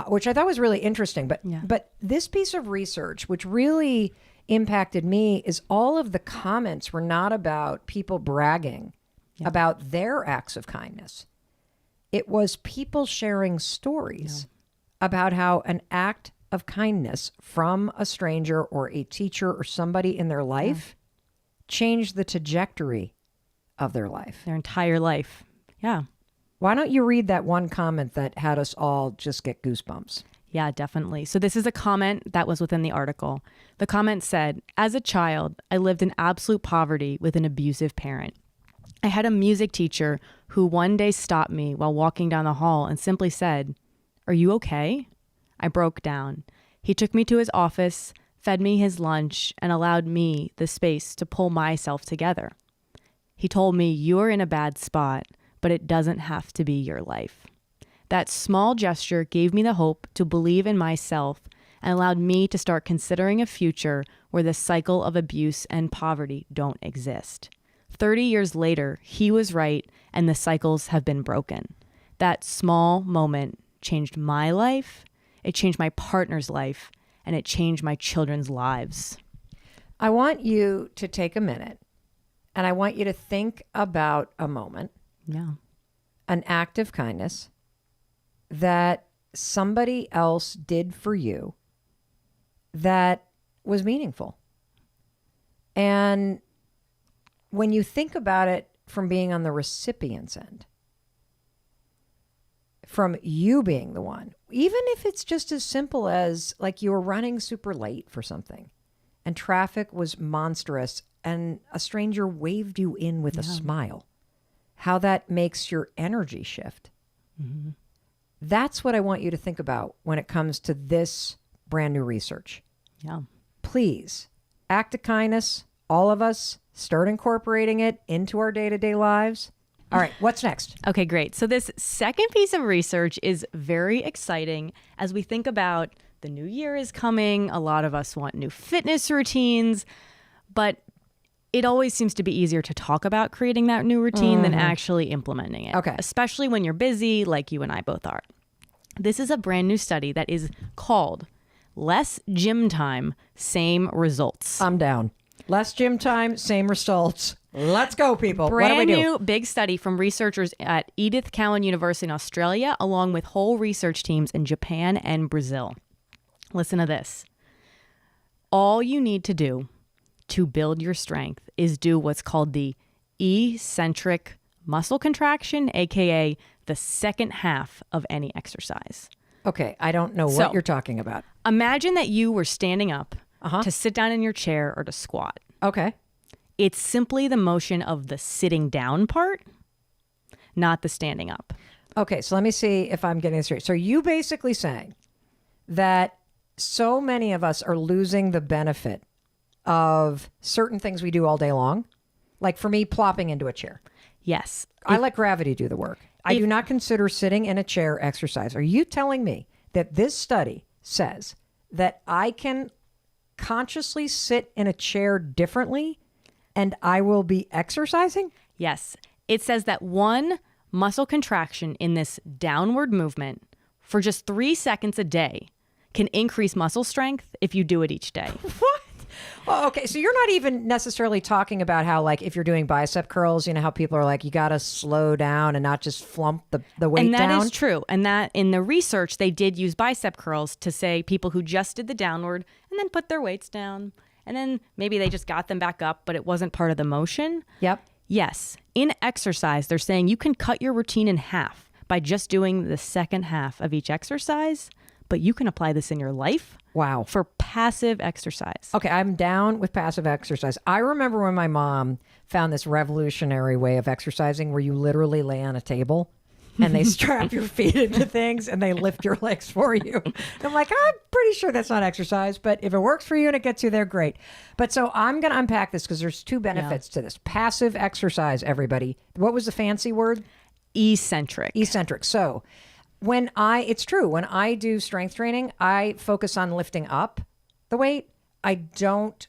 which I thought was really interesting. But this piece of research, which really impacted me, is all of the comments were not about people bragging about their acts of kindness. It was people sharing stories about how an act of kindness from a stranger or a teacher or somebody in their life changed the trajectory of their life. Their entire life. Yeah. Why don't you read that one comment that had us all just get goosebumps? Yeah, definitely. So this is a comment that was within the article. The comment said, "As a child, I lived in absolute poverty with an abusive parent. I had a music teacher who one day stopped me while walking down the hall and simply said, 'Are you okay?' I broke down. He took me to his office, fed me his lunch, and allowed me the space to pull myself together. He told me, 'You're in a bad spot, but it doesn't have to be your life.' That small gesture gave me the hope to believe in myself and allowed me to start considering a future where the cycle of abuse and poverty don't exist. 30 years later, he was right, and the cycles have been broken. That small moment changed my life, it changed my partner's life, and it changed my children's lives." I want you to take a minute, and I want you to think about a moment, an act of kindness that somebody else did for you that was meaningful. And when you think about it from being on the recipient's end, from you being the one, even if it's just as simple as like you were running super late for something and traffic was monstrous and a stranger waved you in with a smile, how that makes your energy shift. That's what I want you to think about when it comes to this brand new research. Please, act of kindness, all of us, start incorporating it into our day-to-day lives. All right, what's next? Okay, great. So this second piece of research is very exciting as we think about the new year is coming. A lot of us want new fitness routines, but it always seems to be easier to talk about creating that new routine than actually implementing it. Especially when you're busy, like you and I both are. This is a brand new study that is called Less Gym Time, Same Results. I'm down. Less gym time, same results. Let's go, people. Brand what do we do? new big study from researchers at Edith Cowan University in Australia, along with whole research teams in Japan and Brazil. Listen to this. All you need to do to build your strength is do what's called the eccentric muscle contraction, aka the second half of any exercise. Okay, I don't know what you're talking about. Imagine that you were standing up to sit down in your chair or to squat. Okay. It's simply the motion of the sitting down part, not the standing up. Okay, so let me see if I'm getting this straight. So are you basically saying that so many of us are losing the benefit of certain things we do all day long? Like for me, plopping into a chair. Yes. I let gravity do the work. I do not consider sitting in a chair exercise. Are you telling me that this study says that I can consciously sit in a chair differently and I will be exercising? Yes. It says that one muscle contraction in this downward movement for just 3 seconds a day can increase muscle strength if you do it each day. What? Well, okay, so you're not even necessarily talking about how, like, if you're doing bicep curls, you know how people are like, you got to slow down and not just flump the weight down? And that is true. And that in the research, they did use bicep curls to say people who just did the downward and then put their weights down. And then maybe they just got them back up, but it wasn't part of the motion. Yep. Yes. In exercise, they're saying you can cut your routine in half by just doing the second half of each exercise, but you can apply this in your life. Wow. For passive exercise. Okay, I'm down with passive exercise. I remember when my mom found this revolutionary way of exercising where you literally lay on a table and they strap your feet into things and they lift your legs for you. I'm like, I'm pretty sure that's not exercise, but if it works for you and it gets you there, great. But so I'm going to unpack this because there's two benefits to this. Passive exercise, everybody. What was the fancy word? Eccentric. Eccentric. So it's true, when I do strength training, I focus on lifting up the weight. I don't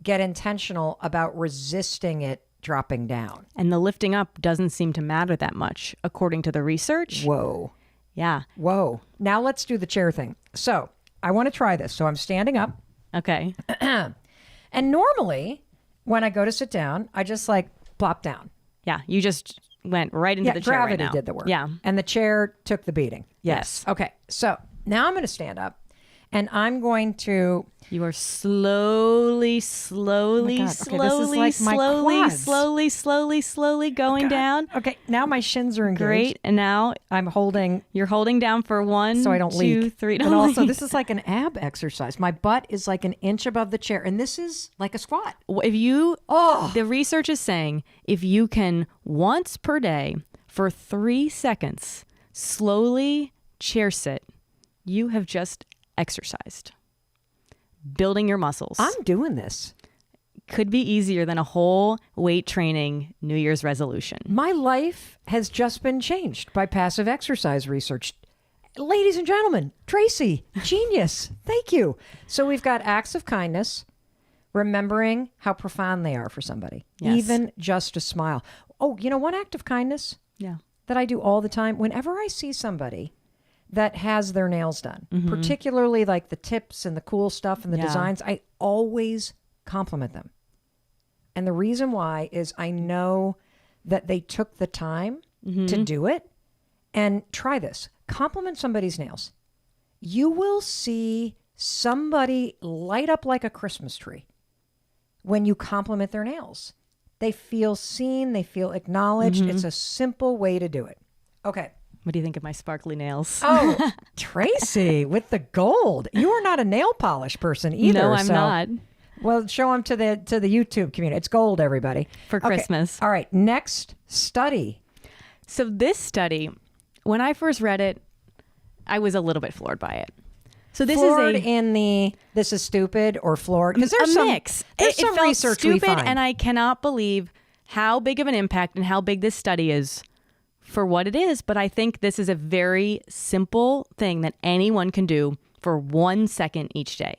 get intentional about resisting it dropping down. And the lifting up doesn't seem to matter that much, according to the research. Whoa. Yeah. Whoa. Now let's do the chair thing. So I want to try this. So I'm standing up. Okay. And normally when I go to sit down, I just like plop down. Yeah. You just went right into the chair right now. Gravity did the work. Yeah. And the chair took the beating. Yes. Okay. So now I'm going to stand up and I'm going to... You are slowly going down. Okay, now my shins are engaged. Great. And now you're holding down for 1, so I don't 2, leak. 3. But also, this is like an ab exercise. My butt is like an inch above the chair, and this is like a squat. The research is saying if you can once per day for 3 seconds slowly chair sit, you have just exercised. Building your muscles. I'm doing this. Could be easier than a whole weight training New Year's resolution. My life has just been changed by passive exercise research. Ladies and gentlemen, Tracy, genius. Thank you. So we've got acts of kindness, remembering how profound they are for somebody. Yes. Even just a smile. Oh, one act of kindness that I do all the time, whenever I see somebody that has their nails done, particularly like the tips and the cool stuff and the designs, I always compliment them. And the reason why is I know that they took the time to do it. And try this. Compliment somebody's nails. You will see somebody light up like a Christmas tree when you compliment their nails. They feel seen. They feel acknowledged. It's a simple way to do it. Okay. What do you think of my sparkly nails? Oh, Tracy, with the gold. You are not a nail polish person either. No, I'm not. Well, show them to the YouTube community. It's gold, everybody. For Christmas. All right, next study. So this study, when I first read it, I was a little bit floored by it. So this this is stupid or floored? Because there's a mix. There's it some felt research stupid, we find. and I cannot believe how big of an impact and how big this study is for what it is. But I think this is a very simple thing that anyone can do for 1 second each day.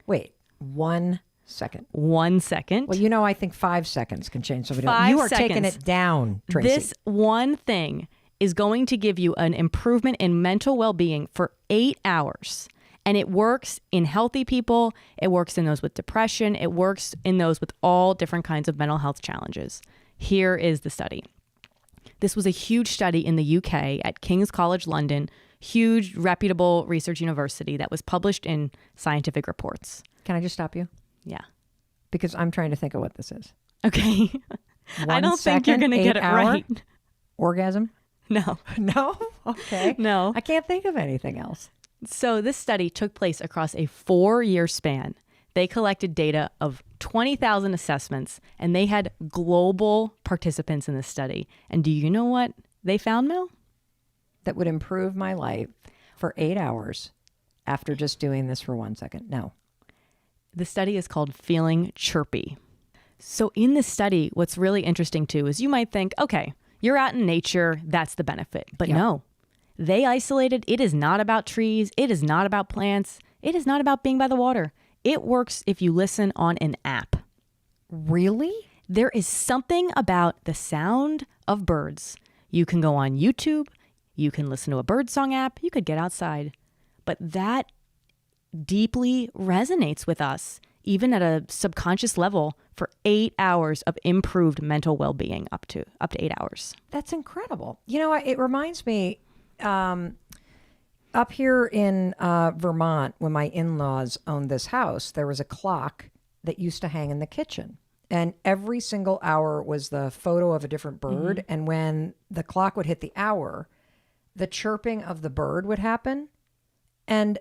Wait, 1 second. 1 second. Well, I think 5 seconds can change somebody. 5 You are seconds. taking it down, Tracy. This one thing is going to give you an improvement in mental well-being for 8 hours. And it works in healthy people. It works in those with depression. It works in those with all different kinds of mental health challenges. Here is the study. This was a huge study in the UK at King's College London, huge reputable research university that was published in Scientific Reports. Can I just stop you? Yeah. Because I'm trying to think of what this is. Okay. I don't think you're going to get it right. Orgasm? No. No? Okay. No. I can't think of anything else. So this study took place across a 4-year span. They collected data of 20,000 assessments, and they had global participants in this study. And do you know what they found, Mel? That would improve my life for 8 hours after just doing this for 1 second. No. The study is called Feeling Chirpy. So in this study, what's really interesting too is you might think, okay, you're out in nature, that's the benefit. But no, they isolated. It is not about trees. It is not about plants. It is not about being by the water. It works if you listen on an app. Really? There is something about the sound of birds. You can go on YouTube. You can listen to a birdsong app. You could get outside. But that deeply resonates with us, even at a subconscious level, for 8 hours of improved mental well-being, up to 8 hours. That's incredible. It reminds me, up here in Vermont, when my in-laws owned this house, there was a clock that used to hang in the kitchen. And every single hour was the photo of a different bird. And when the clock would hit the hour, the chirping of the bird would happen. And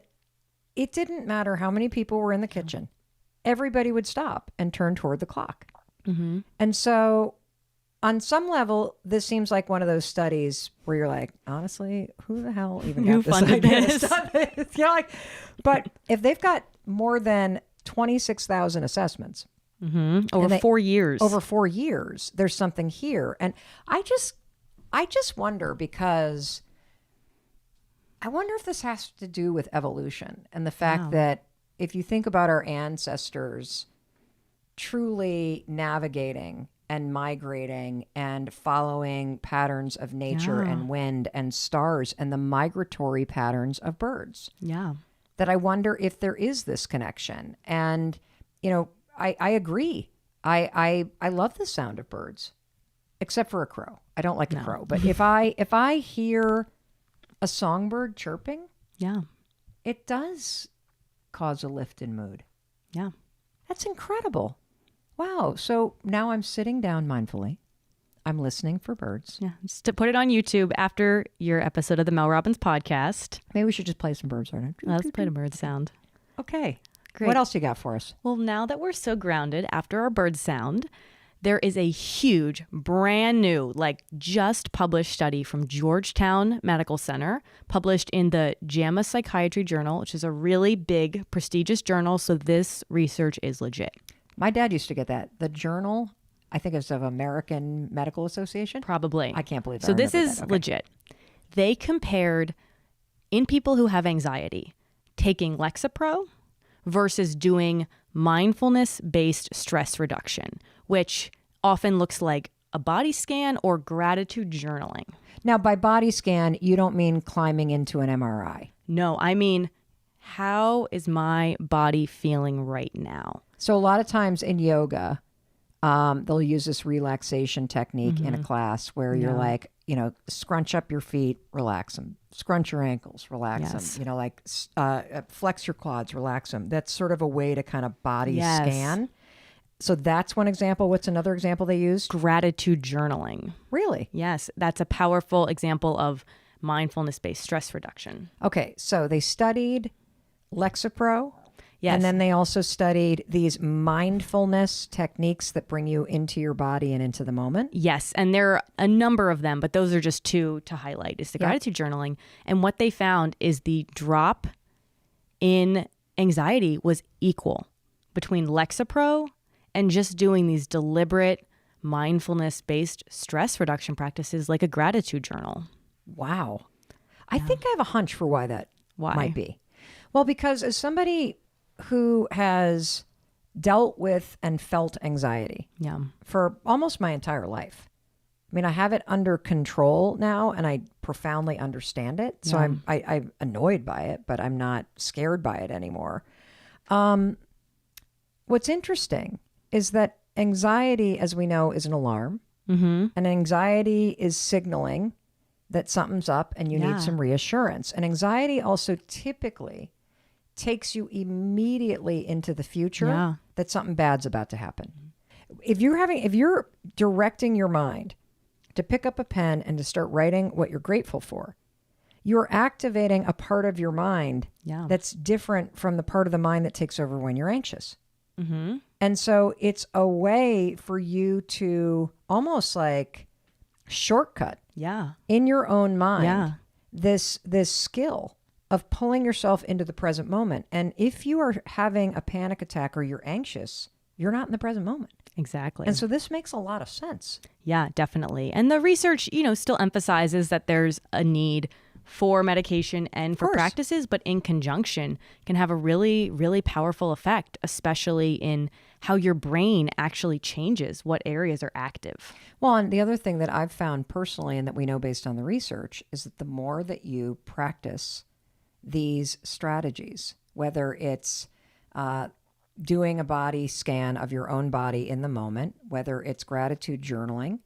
it didn't matter how many people were in the kitchen. Everybody would stop and turn toward the clock. Mm-hmm. And so on some level, this seems like one of those studies where you're like, honestly, who the hell even got this funded idea to this? stop it? You know, like, but if they've got more than 26,000 assessments Over and 4 years. over 4 years, there's something here. And I just wonder, because I wonder if this has to do with evolution and the fact that if you think about our ancestors truly navigating and migrating and following patterns of nature and wind and stars and the migratory patterns of birds, Yeah. that I wonder if there is this connection. And, you know, I agree. I love the sound of birds, except for a crow. I don't like a crow. But if I hear a songbird chirping, Yeah. it does cause a lift in mood. Yeah. That's incredible. Wow. So now I'm sitting down mindfully. I'm listening for birds. Yeah. Just to put it on YouTube after your episode of the Mel Robbins podcast. Maybe we should just play some birds right now. Let's play the bird sound. Okay. Great. What else you got for us? Well, now that we're so grounded after our bird sound, there is a huge, brand new, like just published study from Georgetown Medical Center, published in the JAMA Psychiatry Journal, which is a really big, prestigious journal. So this research is legit. My dad used to get that. The journal, I think it's of American Medical Association. Probably. I can't believe that. So I this remember is that. Okay. legit. They compared in people who have anxiety, taking Lexapro versus doing mindfulness-based stress reduction, which often looks like a body scan or gratitude journaling. Now, by body scan, you don't mean climbing into an MRI. No, I mean, how is my body feeling right now? So a lot of times in yoga, they'll use this relaxation technique in a class where you're like, you know, scrunch up your feet, relax them. Scrunch your ankles, relax them. You know, like flex your quads, relax them. That's sort of a way to kind of body scan. So that's one example. What's another example they used? Gratitude journaling. Really? Yes, that's a powerful example of mindfulness-based stress reduction. Okay, so they studied Lexapro. Yes. And then they also studied these mindfulness techniques that bring you into your body and into the moment. Yes, and there are a number of them, but those are just two to highlight. Is the gratitude journaling. And what they found is the drop in anxiety was equal between Lexapro and just doing these deliberate mindfulness-based stress reduction practices like a gratitude journal. Wow. I think I have a hunch for why that might be. Well, because as somebody who has dealt with and felt anxiety for almost my entire life. I mean, I have it under control now and I profoundly understand it. So I'm annoyed by it, but I'm not scared by it anymore. What's interesting is that anxiety, as we know, is an alarm. And anxiety is signaling that something's up and you need some reassurance. And anxiety also typically takes you immediately into the future that something bad's about to happen. If you're directing your mind to pick up a pen and to start writing what you're grateful for, you're activating a part of your mind that's different from the part of the mind that takes over when you're anxious. And so it's a way for you to almost like shortcut in your own mind this skill of pulling yourself into the present moment. And if you are having a panic attack or you're anxious, you're not in the present moment. Exactly. And so this makes a lot of sense. Yeah, definitely. And the research, still emphasizes that there's a need for medication and for practices, but in conjunction can have a really, really powerful effect, especially in how your brain actually changes, what areas are active. Well, and the other thing that I've found personally and that we know based on the research is that the more that you practice these strategies, whether it's doing a body scan of your own body in the moment, whether it's gratitude journaling,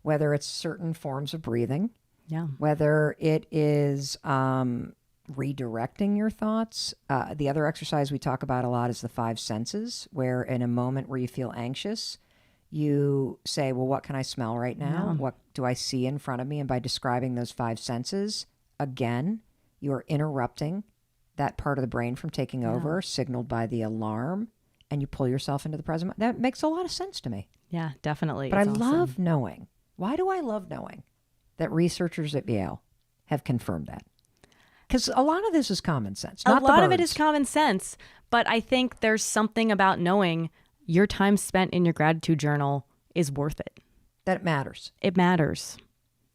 whether it's certain forms of breathing, whether it is redirecting your thoughts. The other exercise we talk about a lot is the 5 senses, where in a moment where you feel anxious, you say, well, what can I smell right now? What do I see in front of me? And by describing those 5 senses, again, you're interrupting that part of the brain from taking over, signaled by the alarm, and you pull yourself into the present. That makes a lot of sense to me. Yeah, definitely. But I It's awesome. love knowing. Why do I love knowing that researchers at Yale have confirmed that? Because a lot of this is common sense. Not a lot the of it is birds. common sense, but I think there's something about knowing your time spent in your gratitude journal is worth it. That it matters. It matters.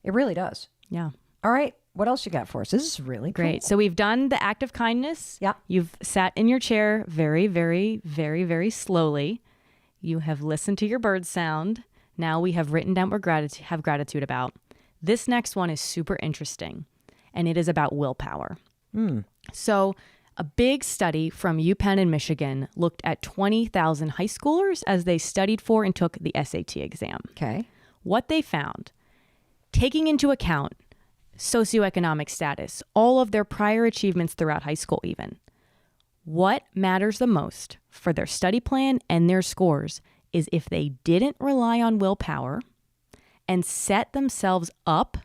It really does. Yeah. All right. What else you got for us? This is really Great. cool. So we've done the act of kindness. Yeah. You've sat in your chair very, very, very, very slowly. You have listened to your bird sound. Now we have written down what we have gratitude about. This next one is super interesting, and it is about willpower. So a big study from UPenn in Michigan looked at 20,000 high schoolers as they studied for and took the SAT exam. Okay. What they found, taking into account socioeconomic status, all of their prior achievements throughout high school even, what matters the most for their study plan and their scores is if they didn't rely on willpower and set themselves up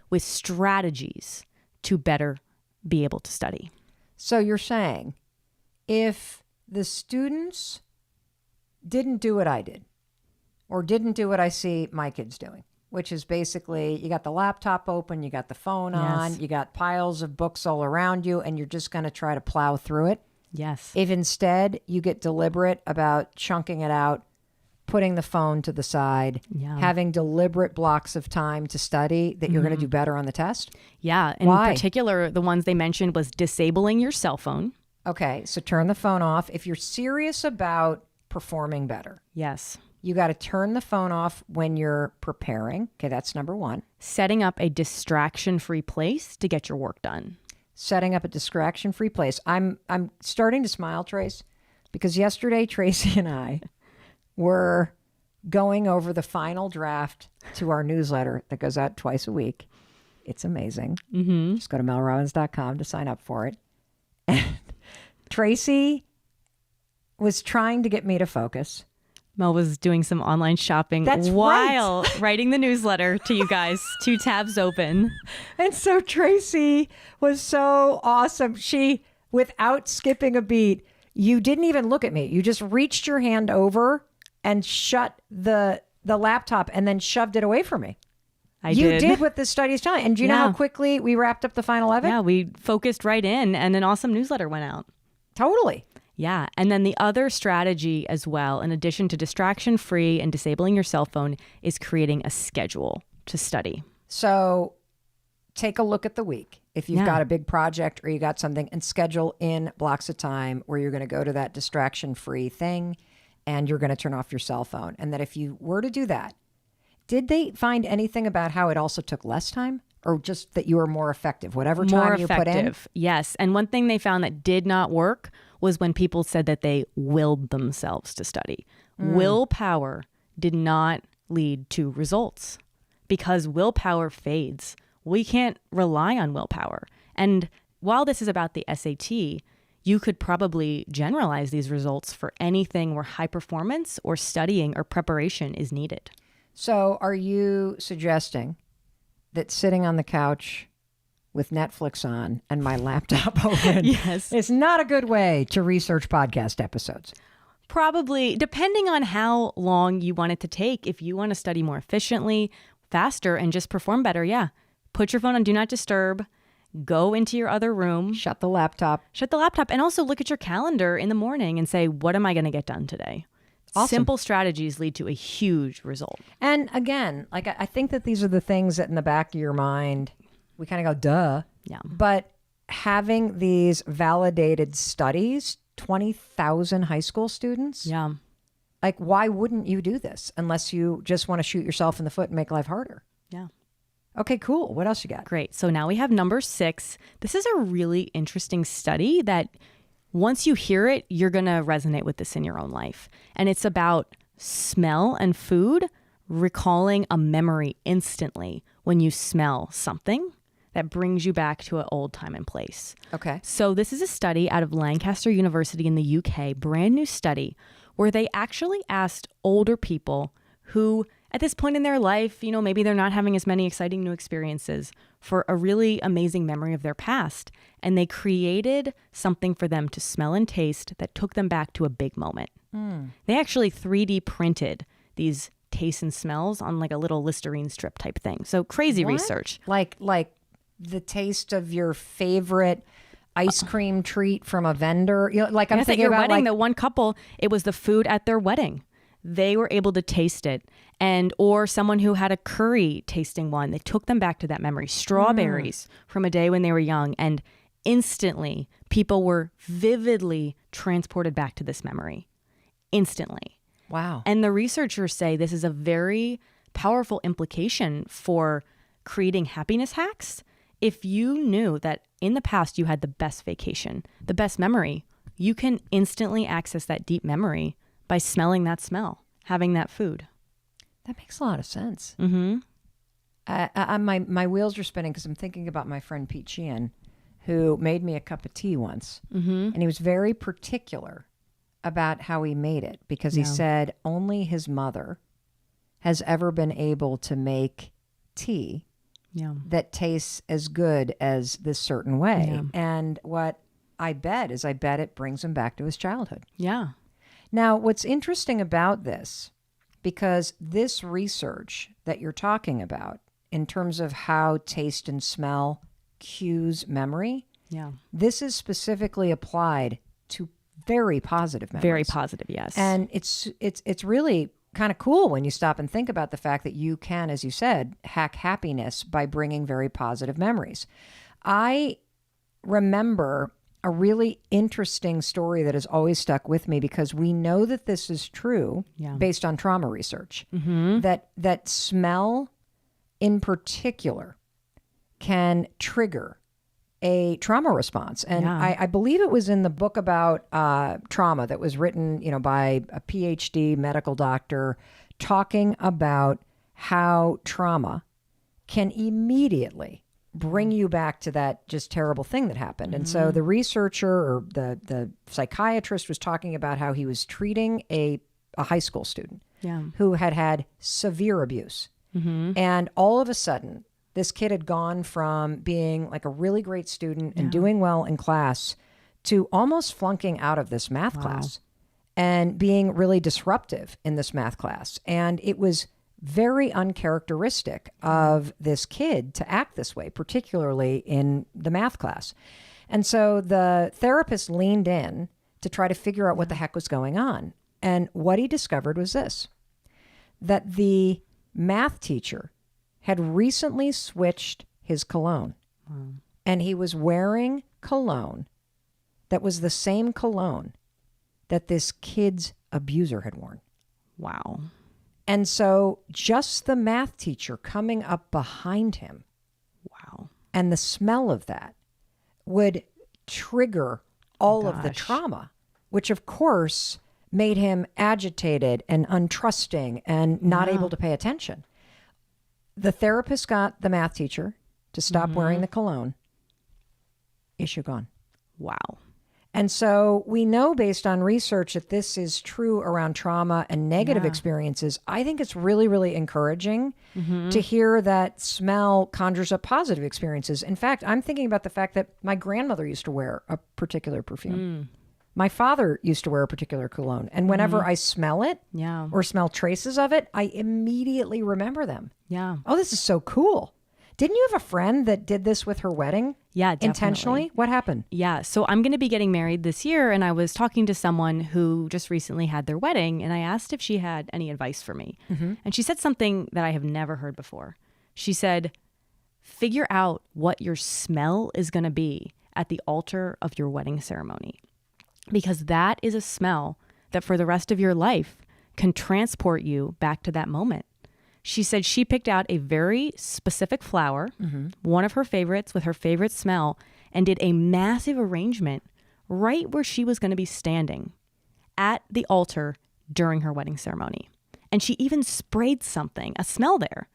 with strategies to better be able to study. So you're saying if the students didn't do what I did or didn't do what I see my kids doing, which is basically you got the laptop open, you got the phone on, you got piles of books all around you, and you're just going to try to plow through it. Yes. If instead you get deliberate about chunking it out, putting the phone to the side, having deliberate blocks of time to study, that you're going to do better on the test? Yeah. In Why? particular, the ones they mentioned was disabling your cell phone. Okay, so turn the phone off. If you're serious about performing better, Yes. you got to turn the phone off when you're preparing. Okay, that's number one. Setting up a distraction-free place to get your work done. Setting up a distraction-free place. I'm starting to smile, Trace, because yesterday Tracy and I were going over the final draft to our newsletter that goes out twice a week. It's amazing. Just go to melrobbins.com to sign up for it. And Tracy was trying to get me to focus. Mel was doing some online shopping while writing the newsletter to you guys. 2 tabs open. And so Tracy was so awesome. She, without skipping a beat, you didn't even look at me. You just reached your hand over and shut the laptop and then shoved it away from me. You did what the study's telling. And do you know how quickly we wrapped up the final of it? Yeah, we focused right in and an awesome newsletter went out. Totally. Yeah. And then the other strategy as well, in addition to distraction-free and disabling your cell phone, is creating a schedule to study. So take a look at the week. If you've got a big project or you got something, and schedule in blocks of time where you're going to go to that distraction-free thing and you're going to turn off your cell phone. And that if you were to do that, did they find anything about how it also took less time, or just that you were more effective, whatever time you put in? Yes. And one thing they found that did not work was when people said that they willed themselves to study. Willpower did not lead to results because willpower fades. We can't rely on willpower. And while this is about the SAT, you could probably generalize these results for anything where high performance or studying or preparation is needed. So are you suggesting that sitting on the couch with Netflix on and my laptop open is not a good way to research podcast episodes? Probably, depending on how long you want it to take. If you want to study more efficiently, faster, and just perform better, put your phone on Do Not Disturb. Go into your other room. Shut the laptop. And also look at your calendar in the morning and say, what am I going to get done today? Awesome. Simple strategies lead to a huge result. And again, like I think that these are the things that in the back of your mind, we kind of go, duh. Yeah. But having these validated studies, 20,000 high school students. Yeah. Like, why wouldn't you do this unless you just want to shoot yourself in the foot and make life harder? Yeah. Okay, cool. What else you got? Great. So now we have number 6. This is a really interesting study that once you hear it, you're going to resonate with this in your own life. And it's about smell and food, recalling a memory instantly when you smell something that brings you back to an old time and place. Okay. So this is a study out of Lancaster University in the UK, brand new study, where they actually asked older people who at this point in their life, maybe they're not having as many exciting new experiences, for a really amazing memory of their past. And they created something for them to smell and taste that took them back to a big moment. They actually 3D printed these tastes and smells on like a little Listerine strip type thing. So crazy research. Like the taste of your favorite ice cream treat from a vendor. Like I'm Yes, thinking at your about wedding, the one couple, it was the food at their wedding. They were able to taste it. Or someone who had a curry tasting one, they took them back to that memory. Strawberries from a day when they were young. And instantly, people were vividly transported back to this memory. Instantly. Wow. And the researchers say this is a very powerful implication for creating happiness hacks. If you knew that in the past you had the best vacation, the best memory, you can instantly access that deep memory by smelling that smell, having that food. That makes a lot of sense. Mm-hmm. My wheels are spinning because I'm thinking about my friend Pete Sheehan, who made me a cup of tea once. Mm-hmm. And he was very particular about how he made it, because he said only his mother has ever been able to make tea that tastes as good as this certain way. Yeah. And what I bet it brings him back to his childhood. Yeah. Now, what's interesting about this, because this research that you're talking about in terms of how taste and smell cues memory, this is specifically applied to very positive memories. Very positive, yes. And it's really kind of cool when you stop and think about the fact that you can, as you said, hack happiness by bringing very positive memories. I remember a really interesting story that has always stuck with me, because we know that this is true based on trauma research, that smell in particular can trigger a trauma response. And I believe it was in the book about trauma that was written, by a PhD medical doctor, talking about how trauma can immediately bring you back to that just terrible thing that happened. And so the researcher, or the psychiatrist, was talking about how he was treating a high school student who had severe abuse. And all of a sudden, this kid had gone from being like a really great student and doing well in class to almost flunking out of this math class and being really disruptive in this math class. And it was very uncharacteristic of this kid to act this way, particularly in the math class. And so the therapist leaned in to try to figure out what the heck was going on. And what he discovered was this, that the math teacher had recently switched his cologne. And he was wearing cologne that was the same cologne that this kid's abuser had worn. Wow. And so just the math teacher coming up behind him, and the smell of that would trigger all of the trauma, which of course made him agitated and untrusting and not able to pay attention. The therapist got the math teacher to stop wearing the cologne. Issue gone. Wow. And so we know based on research that this is true around trauma and negative experiences. I think it's really, really encouraging to hear that smell conjures up positive experiences. In fact, I'm thinking about the fact that my grandmother used to wear a particular perfume. My father used to wear a particular cologne. And whenever I smell it or smell traces of it, I immediately remember them. Yeah. Oh, this is so cool. Didn't you have a friend that did this with her wedding? Yeah, definitely. Intentionally? What happened? Yeah. So I'm going to be getting married this year, and I was talking to someone who just recently had their wedding, and I asked if she had any advice for me. And she said something that I have never heard before. She said, figure out what your smell is going to be at the altar of your wedding ceremony, because that is a smell that for the rest of your life can transport you back to that moment. She said she picked out a very specific flower, one of her favorites with her favorite smell, and did a massive arrangement right where she was going to be standing at the altar during her wedding ceremony. And she even sprayed something, a smell there,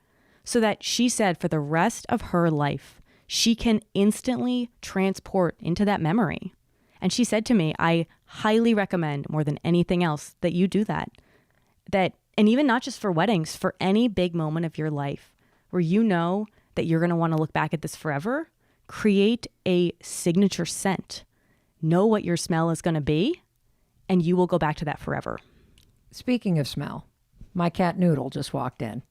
so that she said for the rest of her life, she can instantly transport into that memory. And she said to me, I highly recommend more than anything else that you do that And even not just for weddings, for any big moment of your life where you know that you're going to want to look back at this forever, create a signature scent. Know what your smell is going to be, and you will go back to that forever. Speaking of smell, my cat Noodle just walked in.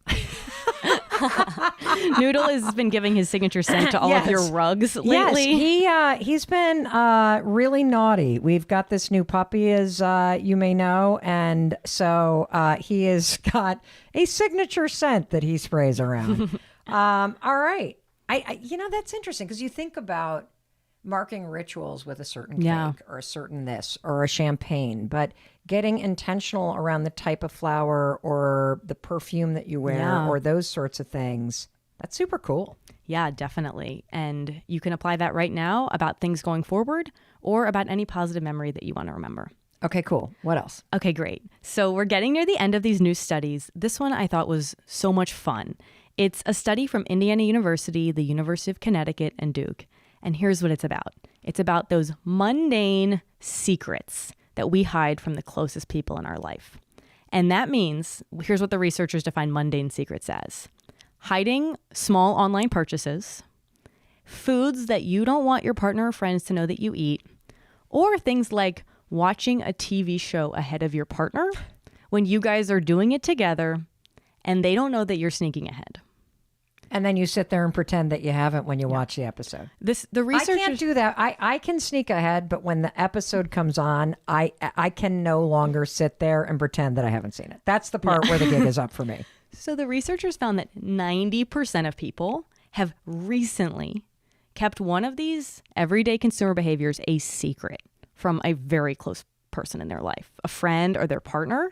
Noodle has been giving his signature scent to all of your rugs lately. Yes, he's been really naughty. We've got this new puppy, as you may know, and so he has got a signature scent that he sprays around. All right. I that's interesting because you think about marking rituals with a certain cake or a certain this or a champagne, but getting intentional around the type of flower or the perfume that you wear or those sorts of things, that's super cool. Yeah, definitely. And you can apply that right now about things going forward or about any positive memory that you want to remember. Okay, cool. What else? Okay, great. So we're getting near the end of these new studies. This one I thought was so much fun. It's a study from Indiana University, the University of Connecticut, and Duke. And here's what it's about. It's about those mundane secrets that we hide from the closest people in our life. And that means, here's what the researchers define mundane secrets as: hiding small online purchases, foods that you don't want your partner or friends to know that you eat, or things like watching a TV show ahead of your partner when you guys are doing it together and they don't know that you're sneaking ahead. And then you sit there and pretend that you haven't when you watch the episode. The researchers... I can't do that. I can sneak ahead, but when the episode comes on, I can no longer sit there and pretend that I haven't seen it. That's the part where the gig is up for me. So the researchers found that 90% of people have recently kept one of these everyday consumer behaviors a secret from a very close person in their life, a friend or their partner.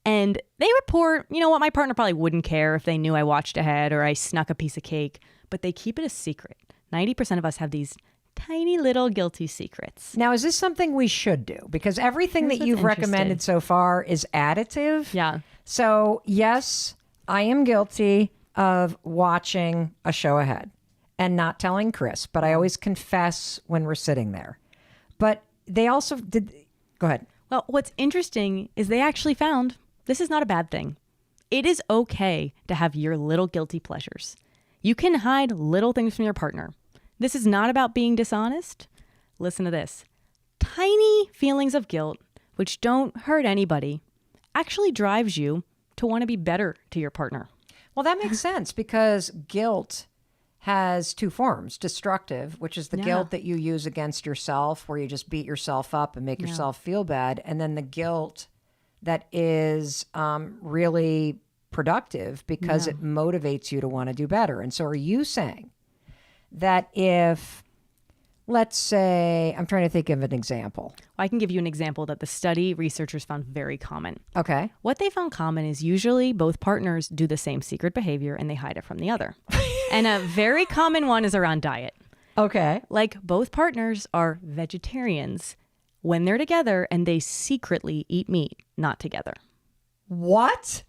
And they report, you know what, my partner probably wouldn't care if they knew I watched ahead or I snuck a piece of cake, but they keep it a secret. 90% of us have these tiny little guilty secrets. Now, is this something we should do? Because everything that you've recommended so far is additive. Yeah. So, yes, I am guilty of watching a show ahead and not telling Chris, but I always confess when we're sitting there. But they also did... Go ahead. Well, what's interesting is they actually found this is not a bad thing. It is okay to have your little guilty pleasures. You can hide little things from your partner. This is not about being dishonest. Listen to this. Tiny feelings of guilt, which don't hurt anybody, actually drives you to want to be better to your partner. Well, that makes sense because guilt has two forms. Destructive, which is the guilt that you use against yourself, where you just beat yourself up and make yourself feel bad. And then the guilt that is really productive because it motivates you to want to do better. And so are you saying that if, let's say, I'm trying to think of an example. I can give you an example that the study researchers found very common. Okay. What they found common is usually both partners do the same secret behavior and they hide it from the other. And a very common one is around diet. Okay. Like both partners are vegetarians when they're together and they secretly eat meat, not together. What?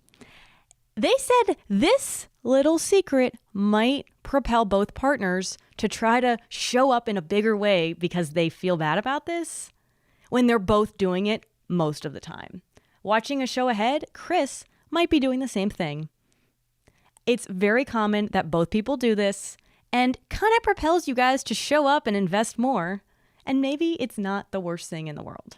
They said this little secret might propel both partners to try to show up in a bigger way because they feel bad about this when they're both doing it most of the time. Watching a show ahead, Chris might be doing the same thing. It's very common that both people do this and kind of propels you guys to show up and invest more. And maybe it's not the worst thing in the world.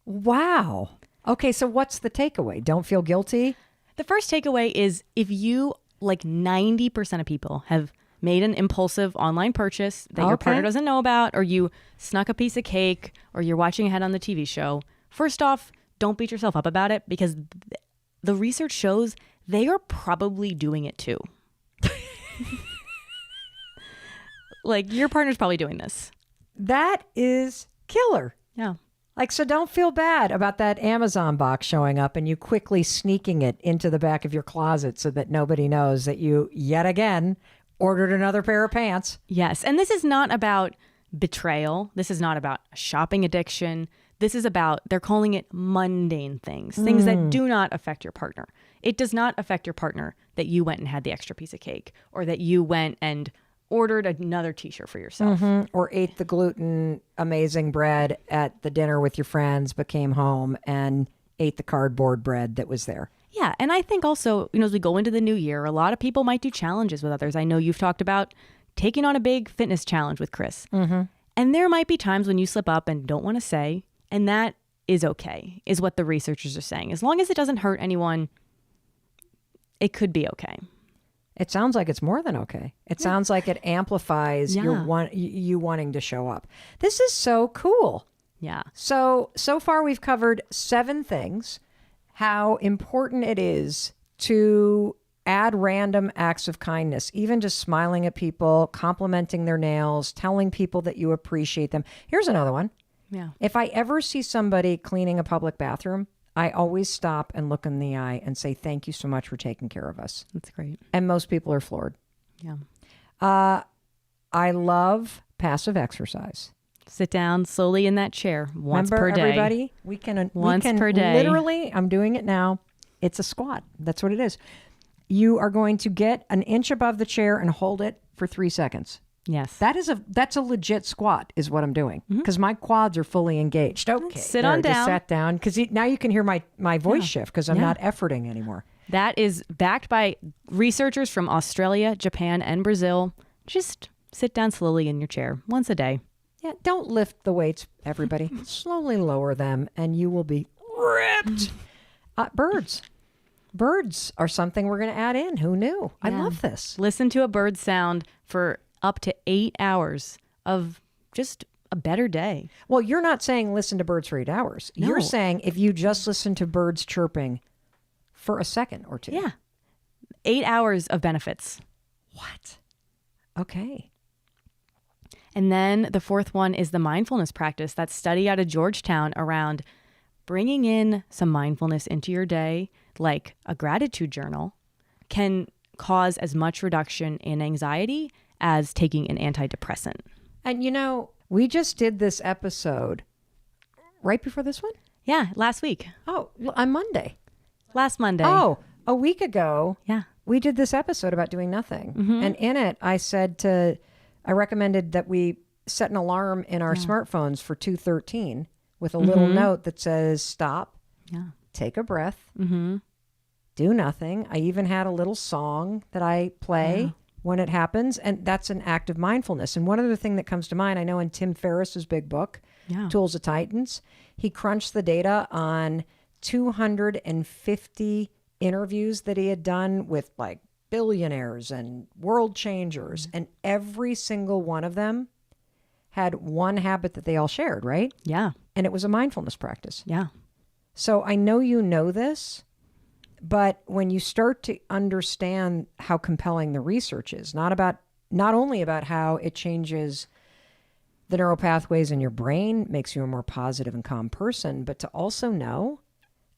Wow. Okay, so what's the takeaway? Don't feel guilty? The first takeaway is if you, like 90% of people, have made an impulsive online purchase that your partner doesn't know about, or you snuck a piece of cake, or you're watching ahead on the TV show, first off, don't beat yourself up about it because the research shows they are probably doing it too. Like your partner's probably doing this. That is killer. Yeah. Like, so don't feel bad about that Amazon box showing up and you quickly sneaking it into the back of your closet so that nobody knows that you, yet again, ordered another pair of pants. Yes. And this is not about betrayal. This is not about shopping addiction. This is about, they're calling it mundane things, things that do not affect your partner. It does not affect your partner that you went and had the extra piece of cake or that you went and ordered another t-shirt for yourself. Or ate the gluten amazing bread at the dinner with your friends, but came home and ate the cardboard bread that was there. Yeah. And I think also, as we go into the new year, a lot of people might do challenges with others. I know you've talked about taking on a big fitness challenge with Chris. Mm-hmm. And there might be times when you slip up and don't want to say, and that is okay, is what the researchers are saying. As long as it doesn't hurt anyone, it could be okay. It sounds like it's more than okay. It sounds like it amplifies you wanting to show up. This is so cool. Yeah. So far we've covered 7 things. How important it is to add random acts of kindness, even just smiling at people, complimenting their nails, telling people that you appreciate them. Here's another one. Yeah. If I ever see somebody cleaning a public bathroom, I always stop and look in the eye and say, thank you so much for taking care of us. That's great. And most people are floored. Yeah. I love passive exercise. Sit down slowly in that chair once per day. Everybody, we can per day. Literally, I'm doing it now. It's a squat. That's what it is. You are going to get an inch above the chair and hold it for 3 seconds. Yes. That's a legit squat is what I'm doing because my quads are fully engaged. Okay. Sit on down. Just sat down because now you can hear my voice shift because I'm not efforting anymore. That is backed by researchers from Australia, Japan, and Brazil. Just sit down slowly in your chair once a day. Yeah. Don't lift the weights, everybody. Slowly lower them and you will be ripped. Birds are something we're going to add in. Who knew? I love this. Listen to a bird sound for up to 8 hours of just a better day. Well, you're not saying listen to birds for 8 hours. No. You're saying if you just listen to birds chirping for a second or 2. Yeah. 8 hours of benefits. What? Okay. And then the 4th one is the mindfulness practice. That study out of Georgetown around bringing in some mindfulness into your day, like a gratitude journal, can cause as much reduction in anxiety as taking an antidepressant. And we just did this episode right before this one? Yeah, last week. Oh, on Monday. Last Monday. Oh, a week ago. Yeah. We did this episode about doing nothing. Mm-hmm. And in it, I recommended that we set an alarm in our smartphones for 2:13 with a little note that says, stop, take a breath, do nothing. I even had a little song that I play when it happens. And that's an act of mindfulness. And one other thing that comes to mind, I know in Tim Ferriss's big book, Tools of Titans, he crunched the data on 250 interviews that he had done with like billionaires and world changers. And every single one of them had one habit that they all shared, right? Yeah. And it was a mindfulness practice. Yeah. So I know you know this, but when you start to understand how compelling the research is, not only about how it changes the neural pathways in your brain, makes you a more positive and calm person, but to also know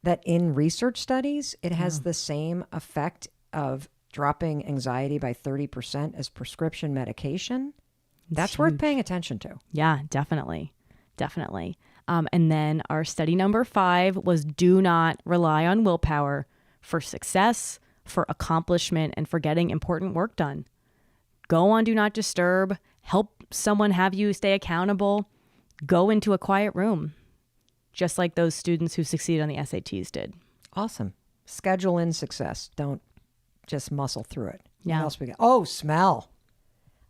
that in research studies, it has the same effect of dropping anxiety by 30% as prescription medication. That's worth paying attention to. Yeah, definitely. Definitely. And then our study number 5 was do not rely on willpower for success, for accomplishment, and for getting important work done. Go on Do Not Disturb. Help someone have you stay accountable. Go into a quiet room, just like those students who succeeded on the SATs did. Awesome. Schedule in success. Don't just muscle through it. Yeah. What else we got? Oh, smell.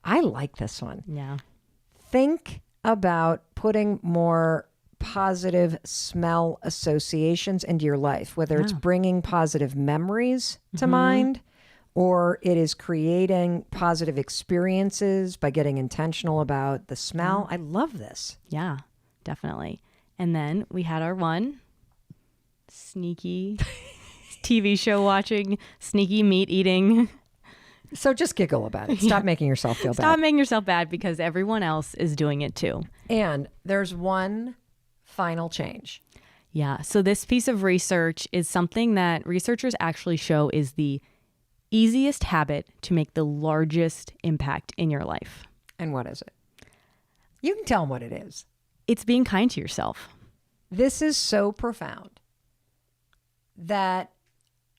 I like this one. Yeah. Think about putting more positive smell associations into your life, whether it's bringing positive memories to mind or it is creating positive experiences by getting intentional about the smell. I love this. Yeah, definitely. And then we had our one sneaky TV show watching, sneaky meat eating. So just giggle about it. Stop making yourself feel bad. Stop making yourself bad because everyone else is doing it too. And there's one final change. Yeah. So this piece of research is something that researchers actually show is the easiest habit to make the largest impact in your life. And what is it? You can tell them what it is. It's being kind to yourself. This is so profound that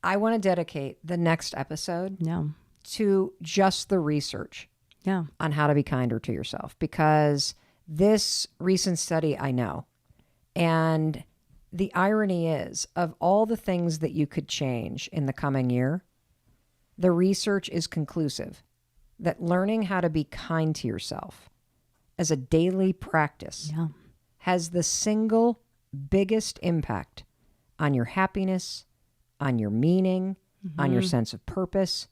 I want to dedicate the next episode to just the research on how to be kinder to yourself, because this recent study I know, and the irony is, of all the things that you could change in the coming year, the research is conclusive that learning how to be kind to yourself as a daily practice has the single biggest impact on your happiness, on your meaning, on your sense of purpose.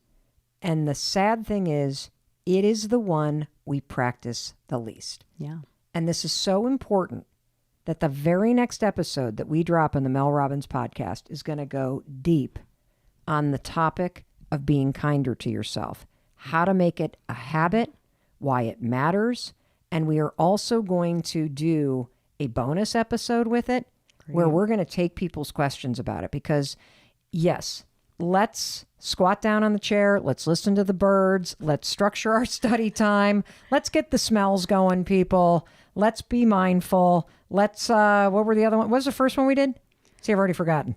And the sad thing is, it is the one we practice the least. Yeah. And this is so important that the very next episode that we drop in the Mel Robbins podcast is going to go deep on the topic of being kinder to yourself, how to make it a habit, why it matters. And we are also going to do a bonus episode with it where we're going to take people's questions about it. Because yes, let's squat down on the chair. Let's listen to the birds. Let's structure our study time. Let's get the smells going, people. Let's be mindful. Let's, what were the other one? What was the first one we did? See, I've already forgotten.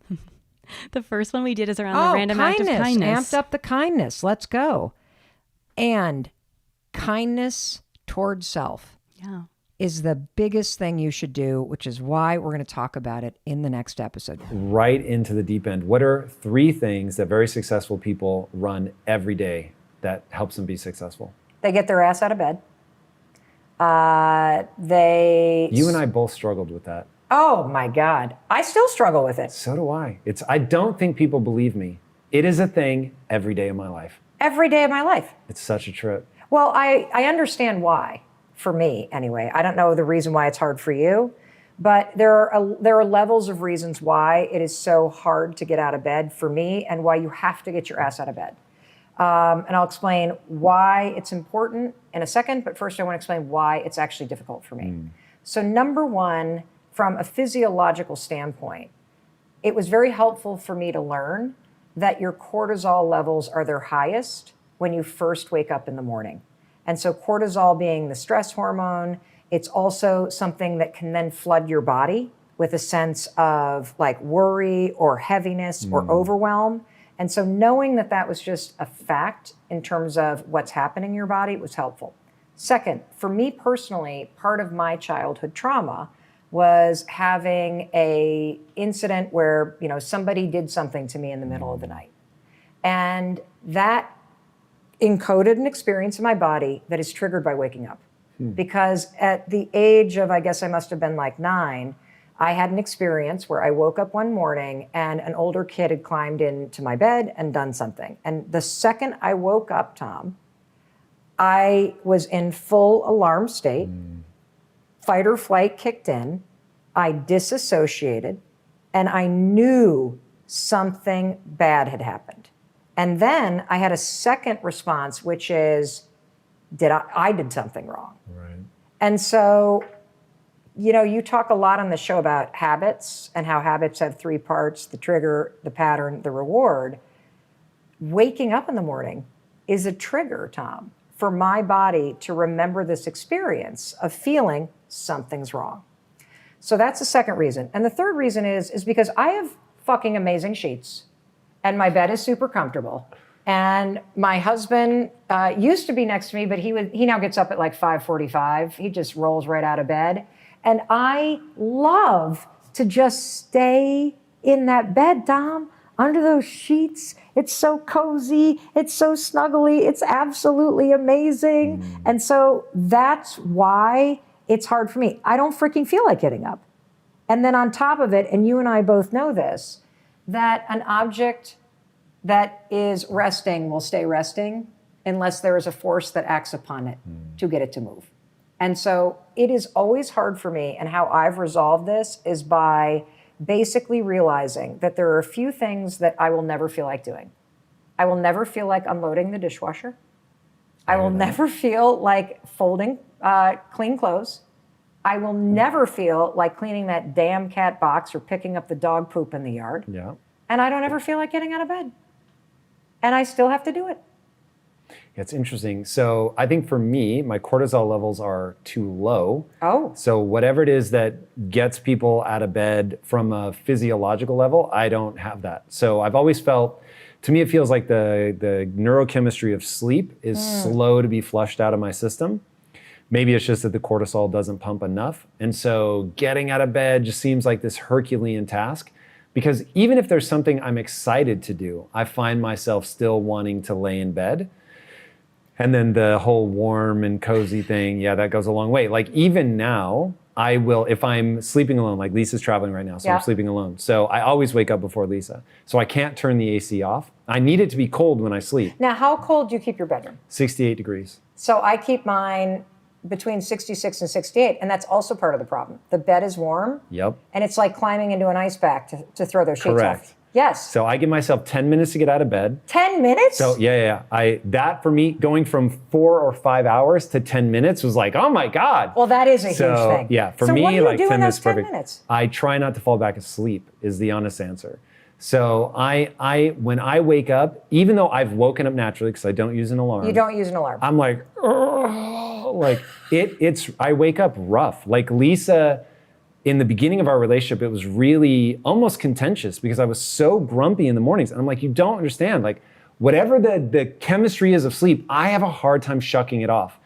The first one we did is around the random act of kindness. Amped up the kindness. Let's go. And kindness towards self is the biggest thing you should do, which is why we're going to talk about it in the next episode. Right into the deep end. What are 3 things that very successful people run every day that helps them be successful? They get their ass out of bed. You and I both struggled with that. Oh my God. I still struggle with it. So do I. I don't think people believe me. It is a thing every day of my life. Every day of my life. It's such a trip. Well, I understand why, for me anyway. I don't know the reason why it's hard for you, but there are levels of reasons why it is so hard to get out of bed for me and why you have to get your ass out of bed. And I'll explain why it's important in a second, but first I want to explain why it's actually difficult for me. So number one, from a physiological standpoint, it was very helpful for me to learn that your cortisol levels are their highest when you first wake up in the morning. And so cortisol being the stress hormone, it's also something that can then flood your body with a sense of like worry or heaviness or overwhelm. And so knowing that that was just a fact in terms of what's happening in your body was helpful. Second, for me personally, part of my childhood trauma was having a incident where, somebody did something to me in the middle of the night. And that encoded an experience in my body that is triggered by waking up. Because at the age of, I guess I must have been like 9, I had an experience where I woke up one morning and an older kid had climbed into my bed and done something. And the second I woke up, Tom, I was in full alarm state. Fight or flight kicked in. I disassociated and I knew something bad had happened. And then I had a second response, which is, I did something wrong. Right. And so, you talk a lot on the show about habits and how habits have 3 parts: the trigger, the pattern, the reward. Waking up in the morning is a trigger, Tom, for my body to remember this experience of feeling something's wrong. So that's the second reason. And the third reason is because I have fucking amazing sheets and my bed is super comfortable. And my husband used to be next to me, but he now gets up at like 5:45. He just rolls right out of bed. And I love to just stay in that bed, Tom, under those sheets. It's so cozy. It's so snuggly. It's absolutely amazing. And so that's why it's hard for me. I don't freaking feel like getting up. And then on top of it, and you and I both know this, that an object that is resting will stay resting unless there is a force that acts upon it to get it to move. And so it is always hard for me, and how I've resolved this is by basically realizing that there are a few things that I will never feel like doing. I will never feel like unloading the dishwasher. I will never feel like folding clean clothes. I will never feel like cleaning that damn cat box or picking up the dog poop in the yard. Yeah. And I don't ever feel like getting out of bed. And I still have to do it. It's interesting. So I think for me, my cortisol levels are too low. Oh. So whatever it is that gets people out of bed from a physiological level, I don't have that. So I've always felt, to me, it feels like the neurochemistry of sleep is slow to be flushed out of my system. Maybe it's just that the cortisol doesn't pump enough. And so getting out of bed just seems like this Herculean task, because even if there's something I'm excited to do, I find myself still wanting to lay in bed. And then the whole warm and cozy thing, yeah, that goes a long way. Like even now, I will, if I'm sleeping alone, like Lisa's traveling right now, so I'm sleeping alone. So I always wake up before Lisa. So I can't turn the AC off. I need it to be cold when I sleep. Now, how cold do you keep your bedroom? 68 degrees. So I keep mine between 66 and 68, and that's also part of the problem. The bed is warm. Yep. And it's like climbing into an ice pack to throw those sheets Correct. off. Yes. So I give myself 10 minutes to get out of bed. 10 minutes? So yeah. That for me, going from 4 or 5 hours to 10 minutes was like, oh my God. Well, that is a huge thing. Yeah, for so me, what do you like do 10 in minutes those 10 perfect. minutes? I try not to fall back asleep is the honest answer. So I when I wake up, even though I've woken up naturally because I don't use an alarm. You don't use an alarm. I'm like, like I wake up rough. Like Lisa, in the beginning of our relationship, it was really almost contentious because I was so grumpy in the mornings. And I'm like, you don't understand. Like whatever the chemistry is of sleep, I have a hard time shucking it off.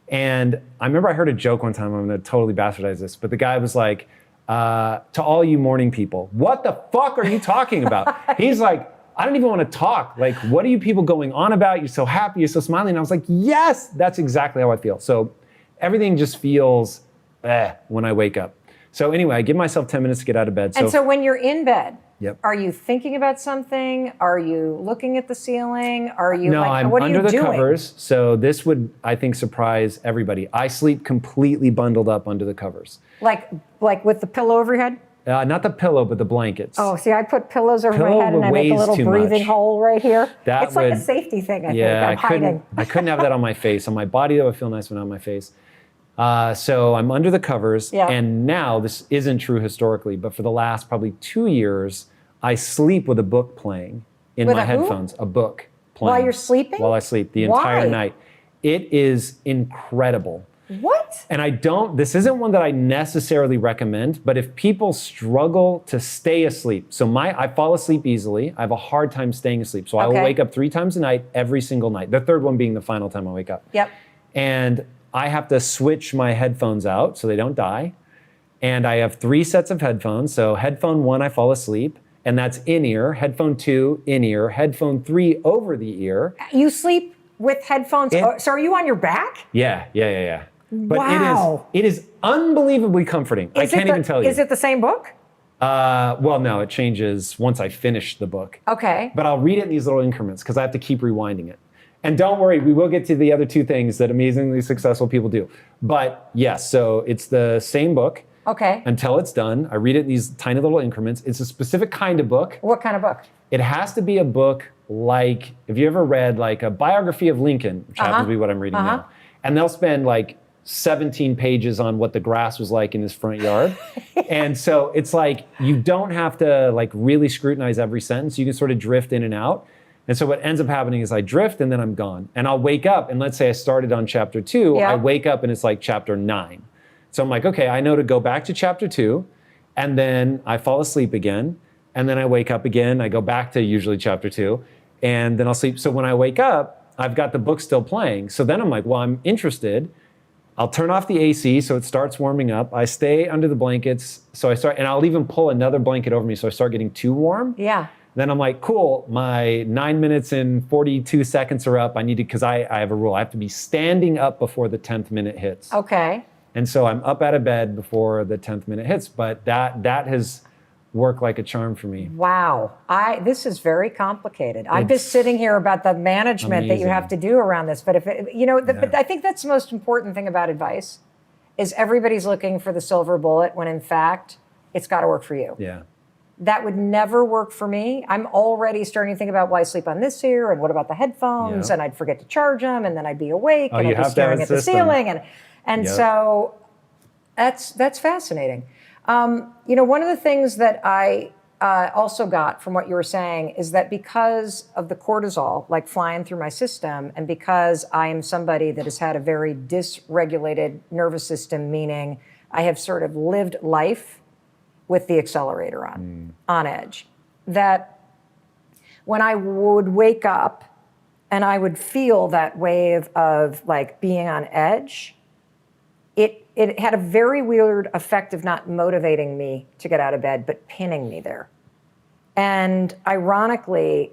And I remember I heard a joke one time, I'm gonna totally bastardize this, but the guy was like, to all you morning people, what the fuck are you talking about? He's like, I don't even want to talk. Like, what are you people going on about? You're so happy, you're so smiling. And I was like, yes, that's exactly how I feel. So everything just feels when I wake up. So anyway, I give myself 10 minutes to get out of bed. And so when you're in bed, Yep. Are you thinking about something? Are you looking at the ceiling? Are you No, like, I'm what are under you the doing? covers. So this would, I think, surprise everybody. I sleep completely bundled up under the covers. Like with the pillow over your head? Not the pillow, but the blankets. Oh, see, I put pillows over Pillow my head and I make a weighs little too breathing much. hole right here. That it's like a would- safety thing, I think. Yeah, I'm hiding. I couldn't have that on my face. On my body, that would feel nice, but not on my face. So I'm under the covers, and now this isn't true historically, but for the last probably 2 years, I sleep with a book playing in With my a who? headphones. A book playing. While you're sleeping? While I sleep the Why? entire night. It is incredible. What? And this isn't one that I necessarily recommend, but if people struggle to stay asleep, so I fall asleep easily. I have a hard time staying asleep. So I will wake up 3 times a night, every single night. The third one being the final time I wake up. Yep. And I have to switch my headphones out so they don't die. And I have 3 sets of headphones. So headphone 1, I fall asleep, and that's in ear. Headphone 2, in ear. Headphone 3, over the ear. You sleep with headphones? So are you on your back? Yeah. But Wow. it is unbelievably comforting. I can't even tell you. Is it the same book? Well, no, it changes once I finish the book. Okay. But I'll read it in these little increments because I have to keep rewinding it. And don't worry, we will get to the other 2 things that amazingly successful people do. But yes, so it's the same book. Okay. Until it's done. I read it in these tiny little increments. It's a specific kind of book. What kind of book? It has to be a book like, if you ever read like a biography of Lincoln, which happens to be what I'm reading now, and they'll spend like 17 pages on what the grass was like in his front yard. And so it's like, you don't have to like really scrutinize every sentence. You can sort of drift in and out. And so what ends up happening is I drift and then I'm gone. And I'll wake up, and let's say I started on chapter 2, I wake up and it's like chapter 9. So I'm like, okay, I know to go back to chapter 2, and then I fall asleep again, and then I wake up again, I go back to usually chapter 2, and then I'll sleep. So when I wake up, I've got the book still playing. So then I'm like, well, I'm interested. I'll turn off the AC so it starts warming up. I stay under the blankets. So I start, and I'll even pull another blanket over me so I start getting too warm. Yeah. Then I'm like, cool, my 9 minutes and 42 seconds are up. I need to, because I have a rule. I have to be standing up before the 10th minute hits. Okay. And so I'm up out of bed before the 10th minute hits, but that has worked like a charm for me. Wow. This is very complicated. I'm just sitting here about the management that you have to do around this. But but I think that's the most important thing about advice is everybody's looking for the silver bullet when in fact, it's got to work for you. Yeah. That would never work for me. I'm already starting to think about why I sleep on this ear and what about the headphones, and I'd forget to charge them, and then I'd be awake and I'd be staring at the ceiling. And so that's fascinating. One of the things that I also got from what you were saying is that because of the cortisol, like flying through my system, and because I am somebody that has had a very dysregulated nervous system, meaning I have sort of lived life with the accelerator on edge, that when I would wake up and I would feel that wave of like being on edge, it had a very weird effect of not motivating me to get out of bed, but pinning me there. And ironically,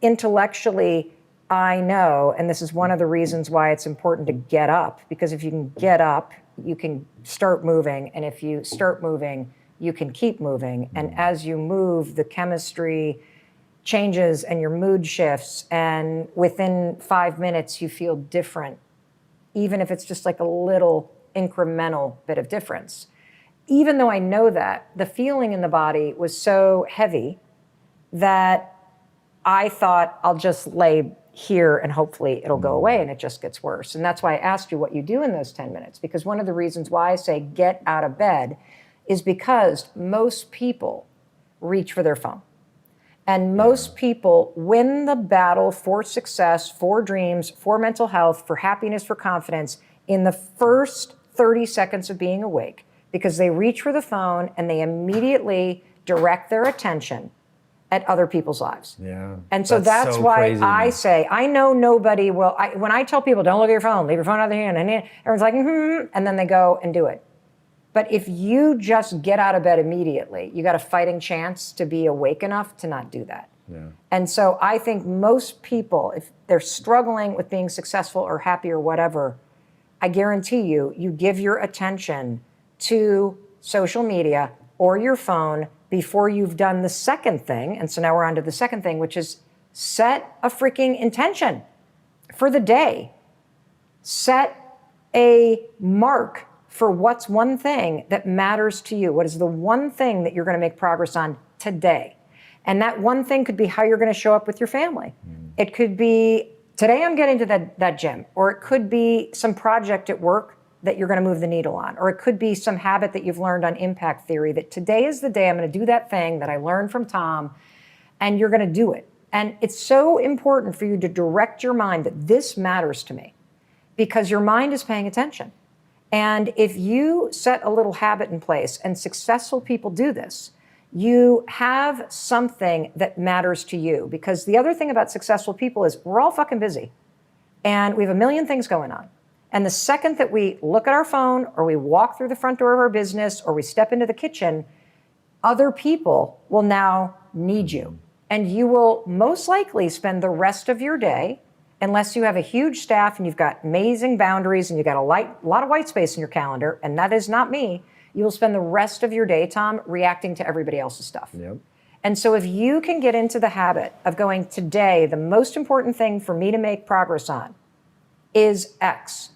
intellectually, I know, and this is one of the reasons why it's important to get up, because if you can get up, you can start moving. And if you start moving, you can keep moving. And as you move, the chemistry changes and your mood shifts. And within 5 minutes, you feel different, even if it's just like a little incremental bit of difference. Even though I know that, the feeling in the body was so heavy that I thought I'll just lay here and hopefully it'll go away, and it just gets worse. And that's why I asked you what you do in those 10 minutes, because one of the reasons why I say get out of bed is because most people reach for their phone. And most people win the battle for success, for dreams, for mental health, for happiness, for confidence in the first 30 seconds of being awake, because they reach for the phone and they immediately direct their attention at other people's lives. Yeah. And so that's why crazy, I man. say, I know nobody will, when I tell people, don't look at your phone, leave your phone out of their hand, and everyone's like, and then they go and do it. But if you just get out of bed immediately, you got a fighting chance to be awake enough to not do that. Yeah. And so I think most people, if they're struggling with being successful or happy or whatever, I guarantee you, you give your attention to social media or your phone before you've done the second thing. And so now we're on to the second thing, which is set a freaking intention for the day. Set a mark for what's one thing that matters to you. What is the one thing that you're going to make progress on today? And that one thing could be how you're going to show up with your family. It could be, today I'm getting to that gym, or it could be some project at work that you're going to move the needle on, or it could be some habit that you've learned on Impact Theory, that today is the day I'm going to do that thing that I learned from Tom, and you're going to do it. And it's so important for you to direct your mind that this matters to me, because your mind is paying attention. And if you set a little habit in place, and successful people do this, you have something that matters to you. Because the other thing about successful people is we're all fucking busy, and we have a million things going on. And the second that we look at our phone, or we walk through the front door of our business, or we step into the kitchen, other people will now need you. And you will most likely spend the rest of your day, unless you have a huge staff and you've got amazing boundaries and you've got a lot of white space in your calendar, and that is not me, you will spend the rest of your day, Tom, reacting to everybody else's stuff. Yep. And so if you can get into the habit of going, today, the most important thing for me to make progress on is X,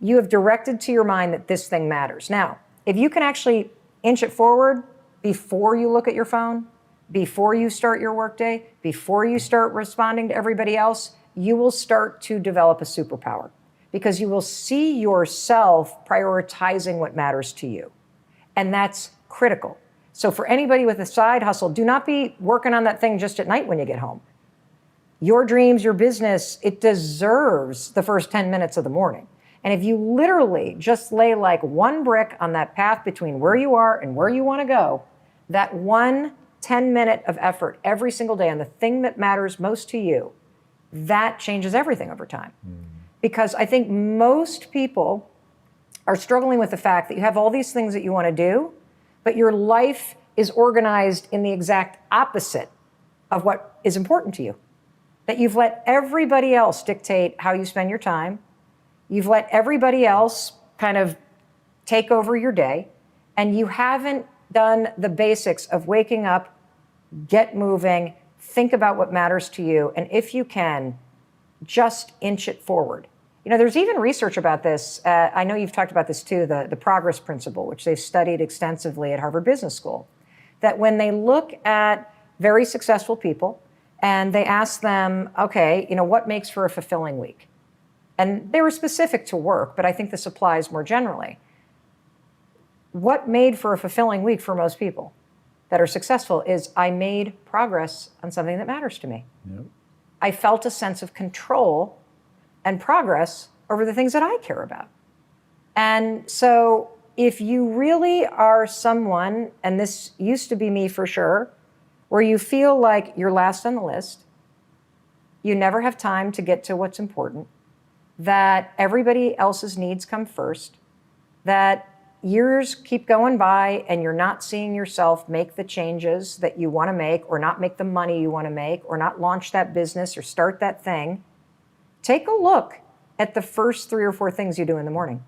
you have directed to your mind that this thing matters. Now, if you can actually inch it forward before you look at your phone, before you start your workday, before you start responding to everybody else, you will start to develop a superpower, because you will see yourself prioritizing what matters to you. And that's critical. So for anybody with a side hustle, do not be working on that thing just at night when you get home. Your dreams, your business, it deserves the first 10 minutes of the morning. And if you literally just lay like one brick on that path between where you are and where you want to go, that 1 10-minute of effort every single day on the thing that matters most to you, that changes everything over time. Because I think most people are struggling with the fact that you have all these things that you want to do, but your life is organized in the exact opposite of what is important to you. That you've let everybody else dictate how you spend your time. You've let everybody else kind of take over your day, and you haven't done the basics of waking up, get moving, think about what matters to you, and if you can, just inch it forward. You know, there's even research about this. I know you've talked about this too, the progress principle, which they've studied extensively at Harvard Business School, that when they look at very successful people and they ask them, okay, you know, what makes for a fulfilling week? And they were specific to work, but I think this applies more generally. What made for a fulfilling week for most people that are successful is I made progress on something that matters to me. Yep. I felt a sense of control and progress over the things that I care about. And so if you really are someone, and this used to be me for sure, where you feel like you're last on the list, you never have time to get to what's important, that everybody else's needs come first, that years keep going by and you're not seeing yourself make the changes that you want to make, or not make the money you want to make, or not launch that business or start that thing, take a look at the first 3 or 4 things you do in the morning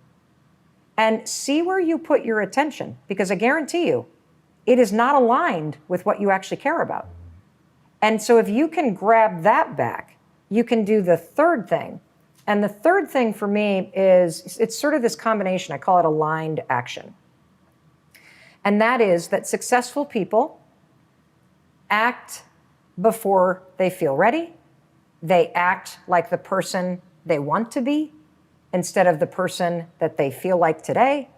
and see where you put your attention, because I guarantee you, it is not aligned with what you actually care about. And so if you can grab that back, you can do the third thing. And the third thing for me is, it's sort of this combination, I call it aligned action. And that is that successful people act before they feel ready. They act like the person they want to be instead of the person that they feel like today.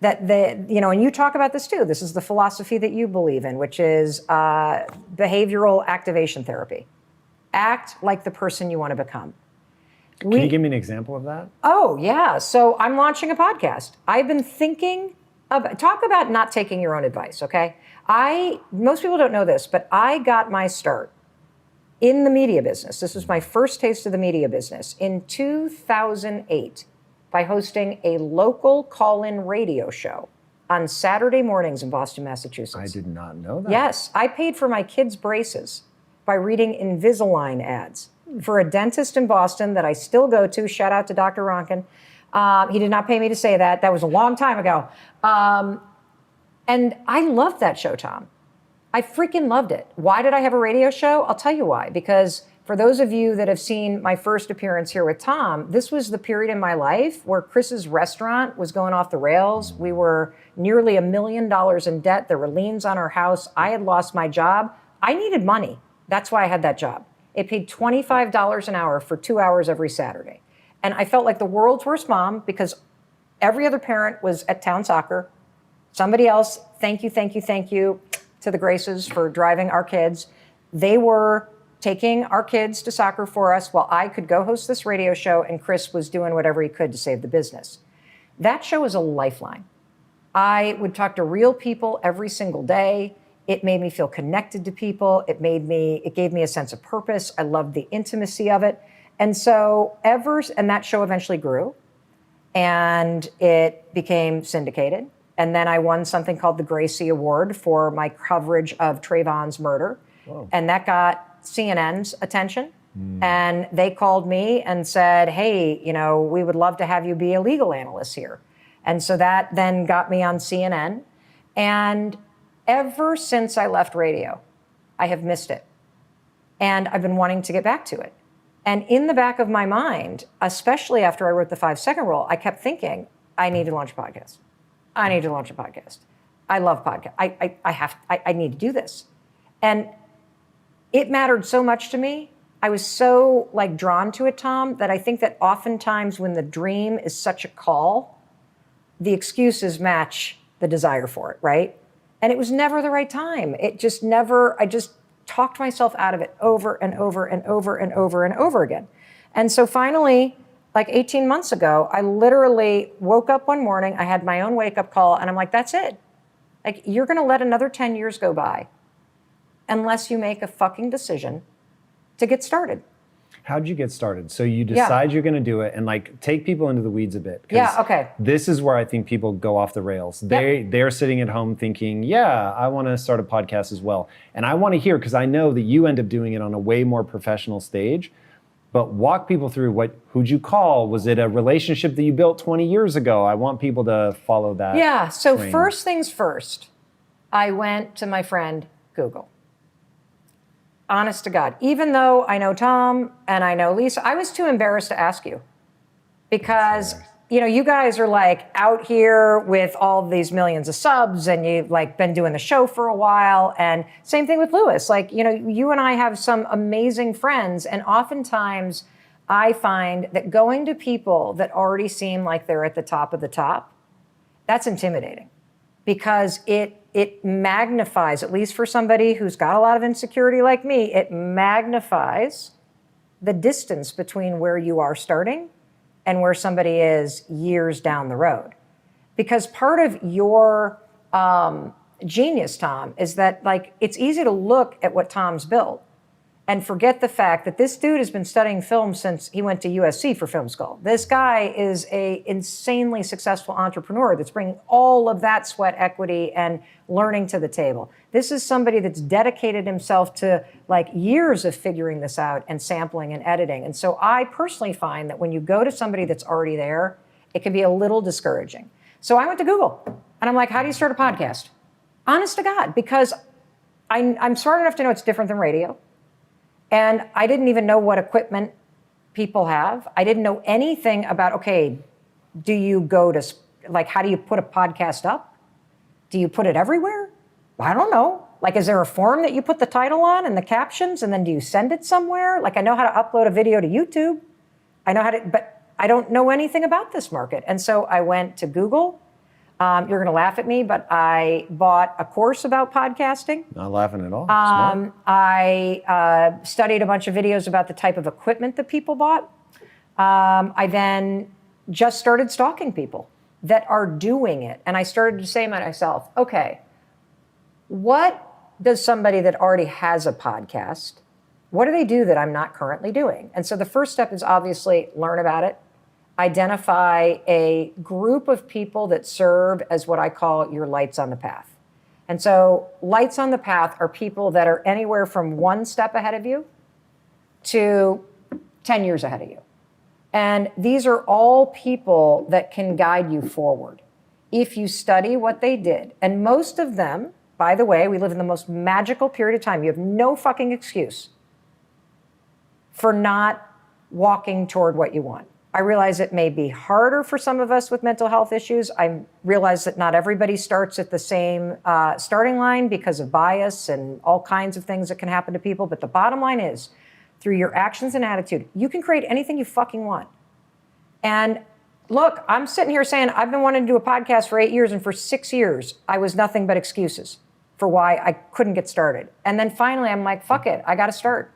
That and you talk about this too. This is the philosophy that you believe in, which is behavioral activation therapy. Act like the person you want to become. Can you give me an example of that? Oh, yeah. So I'm launching a podcast. I've been thinking talk about not taking your own advice, okay? Most people don't know this, but I got my start in the media business. This was my first taste of the media business in 2008 by hosting a local call-in radio show on Saturday mornings in Boston, Massachusetts. I did not know that. Yes, I paid for my kids' braces by reading Invisalign ads for a dentist in Boston that I still go to. Shout out to Dr. Ronkin. He did not pay me to say that. That was a long time ago. And I loved that show, Tom. I freaking loved it. Why did I have a radio show? I'll tell you why. Because for those of you that have seen my first appearance here with Tom, this was the period in my life where Chris's restaurant was going off the rails. We were nearly $1 million in debt. There were liens on our house. I had lost my job. I needed money. That's why I had that job. It paid $25 an hour for 2 hours every Saturday. And I felt like the world's worst mom because every other parent was at town soccer. Somebody else, thank you to the Graces for driving our kids. They were taking our kids to soccer for us while I could go host this radio show, and Chris was doing whatever he could to save the business. That show was a lifeline. I would talk to real people every single day. It made me feel connected to people. It gave me a sense of purpose. I loved the intimacy of it. And so and that show eventually grew and it became syndicated. And then I won something called the Gracie Award for my coverage of Trayvon's murder. Whoa. And that got CNN's attention. And they called me and said, hey, we would love to have you be a legal analyst here. And so that then got me on CNN. And ever since I left radio, I have missed it. And I've been wanting to get back to it. And in the back of my mind, especially after I wrote the 5-second rule, I kept thinking, I need to launch a podcast. I need to launch a podcast. I love podcasts. I need to do this. And it mattered so much to me. I was so drawn to it, Tom, that I think that oftentimes when the dream is such a call, the excuses match the desire for it, right? And it was never the right time. I just talked myself out of it over and over and over and over and over again. And so finally, 18 months ago, I literally woke up one morning, I had my own wake-up call, and I'm like, that's it. You're gonna let another 10 years go by unless you make a fucking decision to get started. How'd you get started? So you decide you're going to do it, and take people into the weeds a bit. Yeah, okay. This is where I think people go off the rails. They're sitting at home thinking, yeah, I want to start a podcast as well. And I want to hear, because I know that you end up doing it on a way more professional stage, but walk people through who'd you call? Was it a relationship that you built 20 years ago? I want people to follow that. Yeah, so train. First things first, I went to my friend Google. Honest to God, even though I know Tom and I know Lisa, I was too embarrassed to ask you because, you guys are out here with all these millions of subs and you've been doing the show for a while. And same thing with Lewis. You and I have some amazing friends. And oftentimes I find that going to people that already seem like they're at the top of the top, that's intimidating because it magnifies, at least for somebody who's got a lot of insecurity like me, it magnifies the distance between where you are starting and where somebody is years down the road. Because part of your genius, Tom, is that it's easy to look at what Tom's built and forget the fact that this dude has been studying film since he went to USC for film school. This guy is a insanely successful entrepreneur that's bringing all of that sweat equity and learning to the table. This is somebody that's dedicated himself to like years of figuring this out and sampling and editing. And so I personally find that when you go to somebody that's already there, it can be a little discouraging. So I went to Google and I'm like, how do you start a podcast? Honest to God, because I'm smart enough to know it's different than radio. And I didn't even know what equipment people have. I didn't know anything about, okay, do you go to, like, how do you put a podcast up? Do you put it everywhere? I don't know. Like, is there a form that you put the title on and the captions, and then do you send it somewhere? Like, I know how to upload a video to YouTube. I know how to, but I don't know anything about this market. And so I went to Google. You're going to laugh at me, but I bought a course about podcasting. Not laughing at all. Smart. I studied a bunch of videos about the type of equipment that people bought. I then just started stalking people that are doing it. And I started to say to myself, okay, what does somebody that already has a podcast, what do they do that I'm not currently doing? And so the first step is obviously learn about it. Identify a group of people that serve as what I call your lights on the path. And so lights on the path are people that are anywhere from 1 step ahead of you to 10 years ahead of you. And these are all people that can guide you forward if you study what they did. And most of them, by the way, we live in the most magical period of time. You have no fucking excuse for not walking toward what you want. I realize it may be harder for some of us with mental health issues. I realize that not everybody starts at the same starting line because of bias and all kinds of things that can happen to people. But the bottom line is, through your actions and attitude, you can create anything you fucking want. And look, I'm sitting here saying I've been wanting to do a podcast for 8 years, and for 6 years, I was nothing but excuses for why I couldn't get started. And then finally, I'm like, fuck it, I got to start.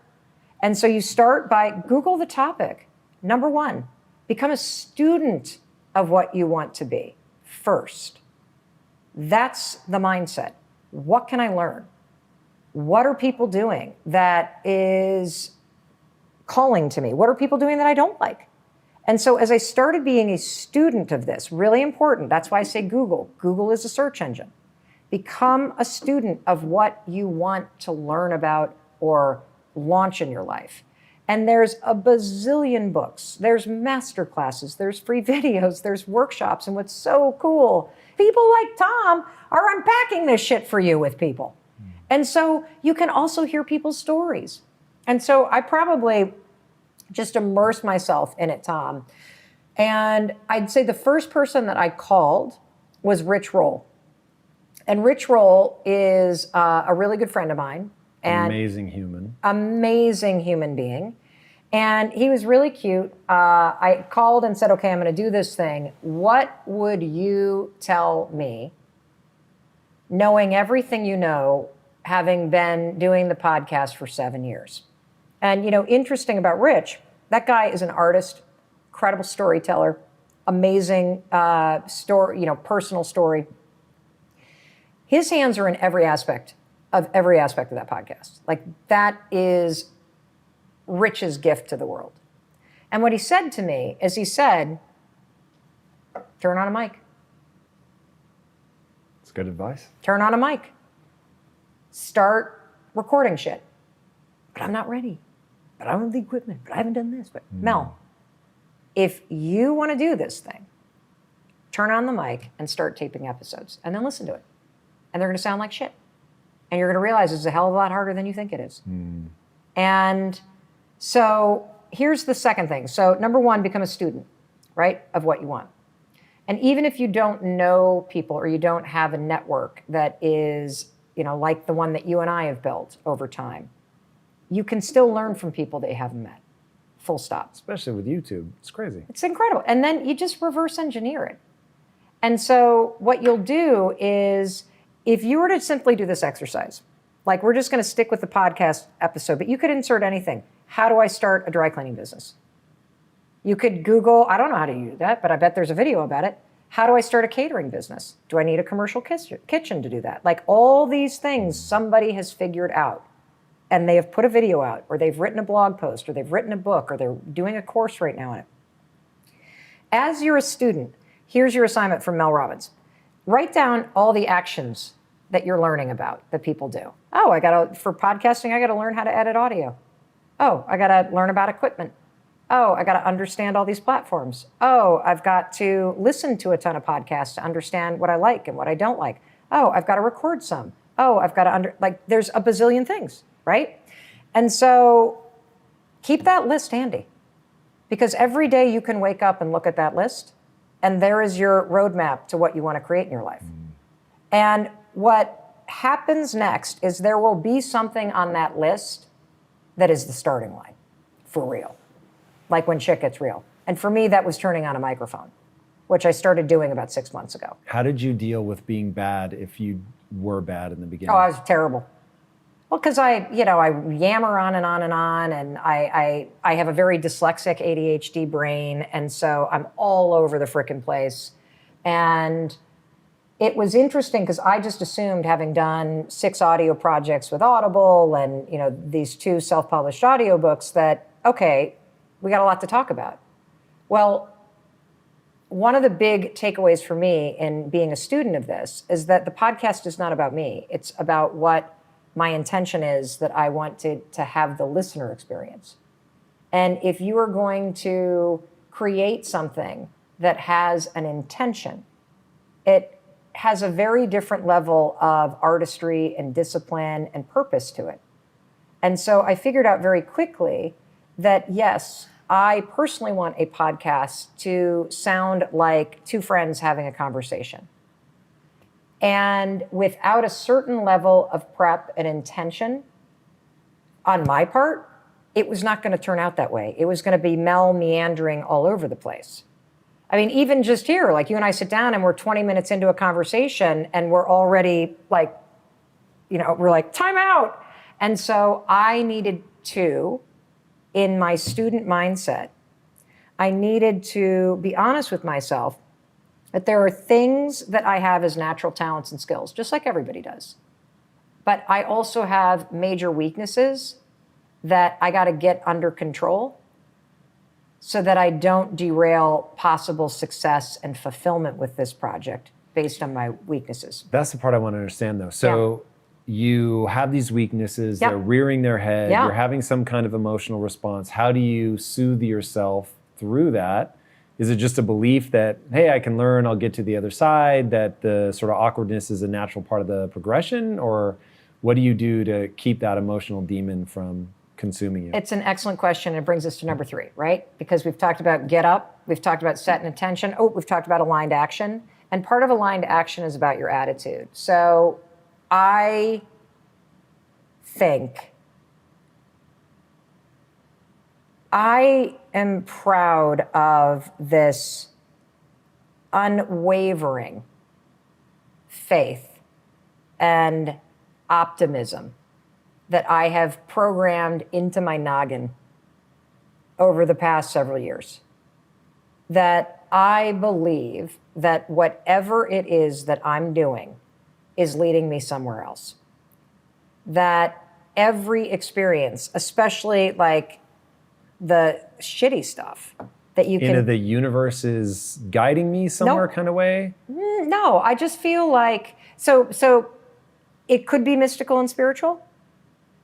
And so you start by Google the topic. Number 1. Become a student of what you want to be first. That's the mindset. What can I learn? What are people doing that is calling to me? What are people doing that I don't like? And so as I started being a student of this, really important, that's why I say Google. Google is a search engine. Become a student of what you want to learn about or launch in your life. And there's a bazillion books, there's master classes, there's free videos, there's workshops. And what's so cool, people like Tom are unpacking this shit for you with people. And so you can also hear people's stories. And so I probably just immersed myself in it, Tom. And I'd say the first person that I called was Rich Roll. And Rich Roll is a really good friend of mine. And amazing human. Amazing human being. And he was really cute. I called and said, okay, I'm going to do this thing. What would you tell me, knowing everything you know, having been doing the podcast for 7 years? And, you know, interesting about Rich, that guy is an artist, incredible storyteller, amazing story, you know, personal story. His hands are in every aspect of that podcast. Like, that is Rich's gift to the world. And what he said to me is, he said, turn on a mic. It's good advice. Turn on a mic. Start recording shit. But I'm not ready. But I don't have the equipment. But I haven't done this. But Mel, if you want to do this thing, turn on the mic and start taping episodes. And then listen to it. And they're going to sound like shit. And you're going to realize it's a hell of a lot harder than you think it is. And so here's the second thing. So number 1, become a student, right, of what you want. And even if you don't know people or you don't have a network that is, you know, like the one that you and I have built over time, you can still learn from people that you haven't met. Full stop. Especially with YouTube. It's crazy. It's incredible. And then you just reverse engineer it. And so what you'll do is, if you were to simply do this exercise, like, we're just going to stick with the podcast episode, but you could insert anything. How do I start a dry cleaning business? You could Google, I don't know how to do that, but I bet there's a video about it. How do I start a catering business? Do I need a commercial kitchen to do that? Like, all these things somebody has figured out. and they have put a video out, or they've written a blog post, or they've written a book, or they're doing a course right now on it. As you're a student, here's your assignment from Mel Robbins. Write down all the actions that you're learning about that people do. Oh, for podcasting, I gotta learn how to edit audio. Oh, I gotta learn about equipment. Oh, I gotta understand all these platforms. Oh, I've got to listen to a ton of podcasts to understand what I like and what I don't like. Oh, I've got to record some. Oh, I've got to there's a bazillion things, right? And so keep that list handy, because every day you can wake up and look at that list, and there is your roadmap to what you want to create in your life. And what happens next is there will be something on that list that is the starting line, for real. Like when shit gets real. And for me, that was turning on a microphone, which I started doing about 6 months ago. How did you deal with being bad if you were bad in the beginning? Oh, I was terrible. Well, because I yammer on and on and on, and I have a very dyslexic ADHD brain, and so I'm all over the frickin' place. And it was interesting because I just assumed, having done 6 audio projects with Audible and these 2 self-published audiobooks, that, okay, we got a lot to talk about. Well, one of the big takeaways for me in being a student of this is that the podcast is not about me. It's about what my intention is that I want to have the listener experience. And if you are going to create something that has an intention, it has a very different level of artistry and discipline and purpose to it. And so I figured out very quickly that, yes, I personally want a podcast to sound like 2 friends having a conversation. And without a certain level of prep and intention on my part, it was not going to turn out that way. It was going to be Mel meandering all over the place. I mean, even just here, like you and I sit down and we're 20 minutes into a conversation and we're already like, we're like, time out. And so I needed to, in my student mindset, I needed to be honest with myself that there are things that I have as natural talents and skills, just like everybody does. But I also have major weaknesses that I got to get under control so that I don't derail possible success and fulfillment with this project based on my weaknesses. That's the part I want to understand, though. So you have these weaknesses, they're rearing their head, you're having some kind of emotional response. How do you soothe yourself through that? Is it just a belief that, hey, I can learn, I'll get to the other side, that the sort of awkwardness is a natural part of the progression? Or what do you do to keep that emotional demon from consuming you? It's an excellent question. It brings us to number 3, right? Because we've talked about get up, we've talked about set an intention, we've talked about aligned action. And part of aligned action is about your attitude. So I think I am proud of this unwavering faith and optimism that I have programmed into my noggin over the past several years. That I believe that whatever it is that I'm doing is leading me somewhere else. That every experience, especially like the shitty stuff that you can... The universe is guiding me somewhere kind of way? No, I just feel like, so it could be mystical and spiritual,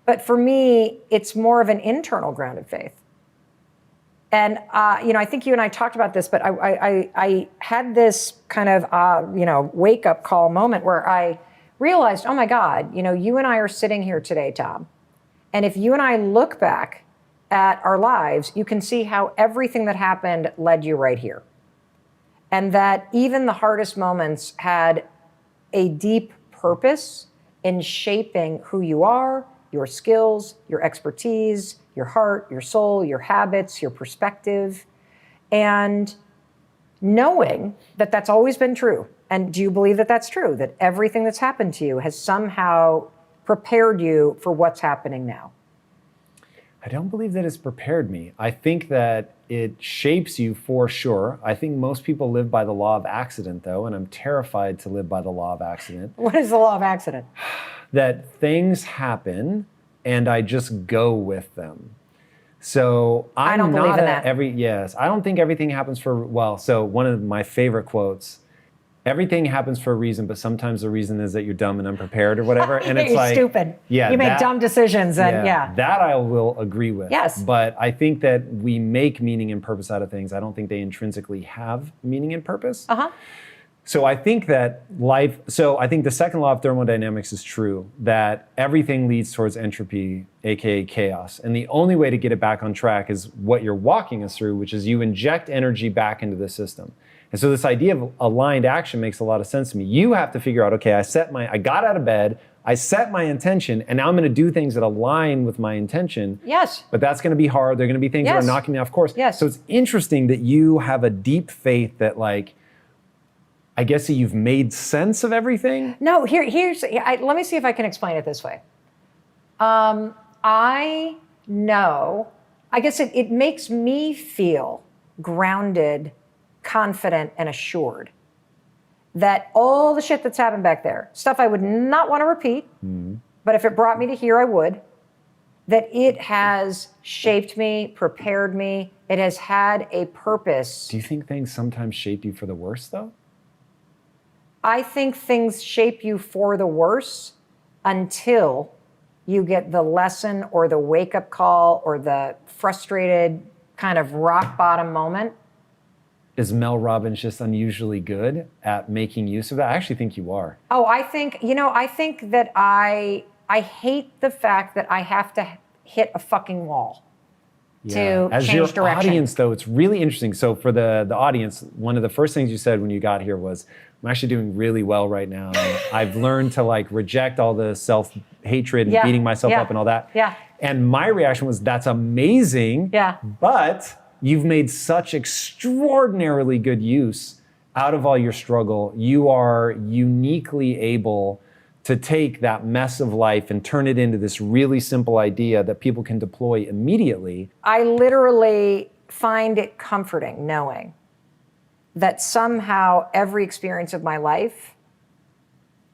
but for me, it's more of an internal grounded faith. And, I think you and I talked about this, but I had this kind of, wake up call moment where I realized, oh my God, you and I are sitting here today, Tom. And if you and I look back at our lives, you can see how everything that happened led you right here. And that even the hardest moments had a deep purpose in shaping who you are, your skills, your expertise, your heart, your soul, your habits, your perspective, and knowing that that's always been true. And do you believe that that's true? That everything that's happened to you has somehow prepared you for what's happening now? I don't believe that it's prepared me. I think that it shapes you for sure. I think most people live by the law of accident, though, and I'm terrified to live by the law of accident. What is the law of accident? That things happen and I just go with them. So I don't believe in that. I don't think everything happens so one of my favorite quotes, everything happens for a reason, but sometimes the reason is that you're dumb and unprepared or whatever. And it's you're like, stupid. Yeah, you make dumb decisions and that I will agree with. Yes. But I think that we make meaning and purpose out of things. I don't think they intrinsically have meaning and purpose. So I think that I think the second law of thermodynamics is true, that everything leads towards entropy, aka chaos. And the only way to get it back on track is what you're walking us through, which is you inject energy back into the system. And so this idea of aligned action makes a lot of sense to me. You have to figure out, okay, I got out of bed, I set my intention, and now I'm going to do things that align with my intention. Yes. But that's going to be hard. There are going to be things that are knocking me off course. Yes. So it's interesting that you have a deep faith that I guess that you've made sense of everything. No, let me see if I can explain it this way. I know, I guess it makes me feel grounded, confident, and assured that all the shit that's happened back there, stuff I would not want to repeat, but if it brought me to here, I would, that it has shaped me, prepared me, it has had a purpose. Do you think things sometimes shape you for the worse, though? I think things shape you for the worse until you get the lesson or the wake-up call or the frustrated kind of rock bottom moment. Is Mel Robbins just unusually good at making use of that? I actually think you are. Oh, I think that I hate the fact that I have to hit a fucking wall to As change your direction. audience, though, it's really interesting. So for the audience, one of the first things you said when you got here was, I'm actually doing really well right now. And I've learned to reject all the self-hatred and beating myself up and all that. Yeah. And my reaction was, that's amazing. Yeah. But you've made such extraordinarily good use out of all your struggle. You are uniquely able to take that mess of life and turn it into this really simple idea that people can deploy immediately. I literally find it comforting knowing that somehow every experience of my life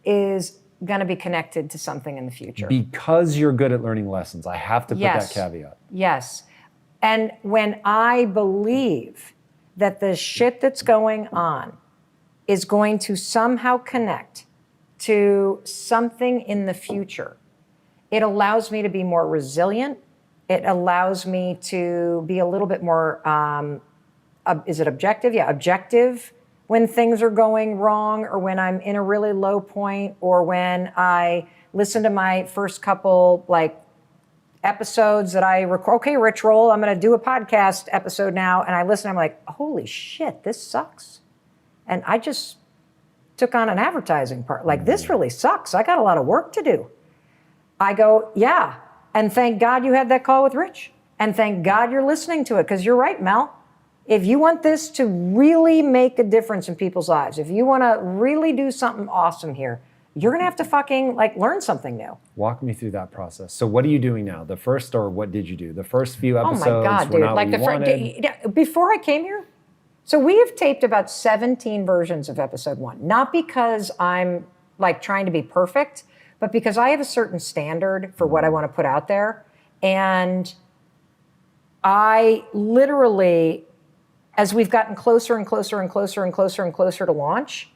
is going to be connected to something in the future. Because you're good at learning lessons. I have to put that caveat. Yes. And when I believe that the shit that's going on is going to somehow connect to something in the future, it allows me to be more resilient. It allows me to be a little bit more, is it objective? Yeah, objective when things are going wrong or when I'm in a really low point or when I listen to my first couple episodes that I record. Okay, Rich Roll, I'm going to do a podcast episode now. And I listen, I'm like, holy shit, this sucks. And I just took on an advertising part. This really sucks. I got a lot of work to do. I go, yeah. And thank God you had that call with Rich. And thank God you're listening to it. Because you're right, Mel. If you want this to really make a difference in people's lives, if you want to really do something awesome here, you're going to have to fucking learn something new. Walk me through that process. So what are you doing now? What did you do? The first few episodes oh my God, were dude. not what you wanted? Before I came here, so we have taped about 17 versions of episode 1. Not because I'm trying to be perfect, but because I have a certain standard for what I want to put out there. And I literally, as we've gotten closer and closer and closer and closer and closer to launch,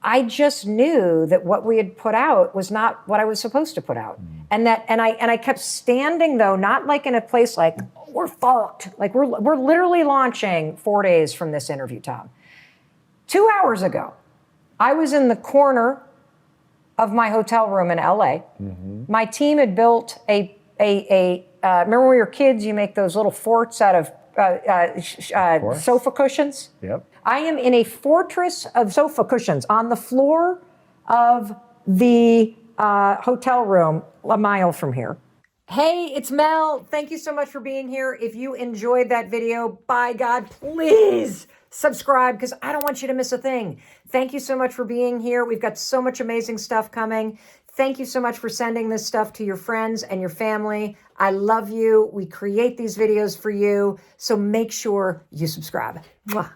I just knew that what we had put out was not what I was supposed to put out. And I kept standing though, not in a place we're fucked. We're literally launching 4 days from this interview, Tom. 2 hours ago, I was in the corner of my hotel room in LA. Mm-hmm. My team had built remember when we were kids, you make those little forts out of sofa cushions? Yep. I am in a fortress of sofa cushions on the floor of the hotel room a mile from here. Hey, it's Mel. Thank you so much for being here. If you enjoyed that video, by God, please subscribe because I don't want you to miss a thing. Thank you so much for being here. We've got so much amazing stuff coming. Thank you so much for sending this stuff to your friends and your family. I love you. We create these videos for you. So make sure you subscribe. Mwah.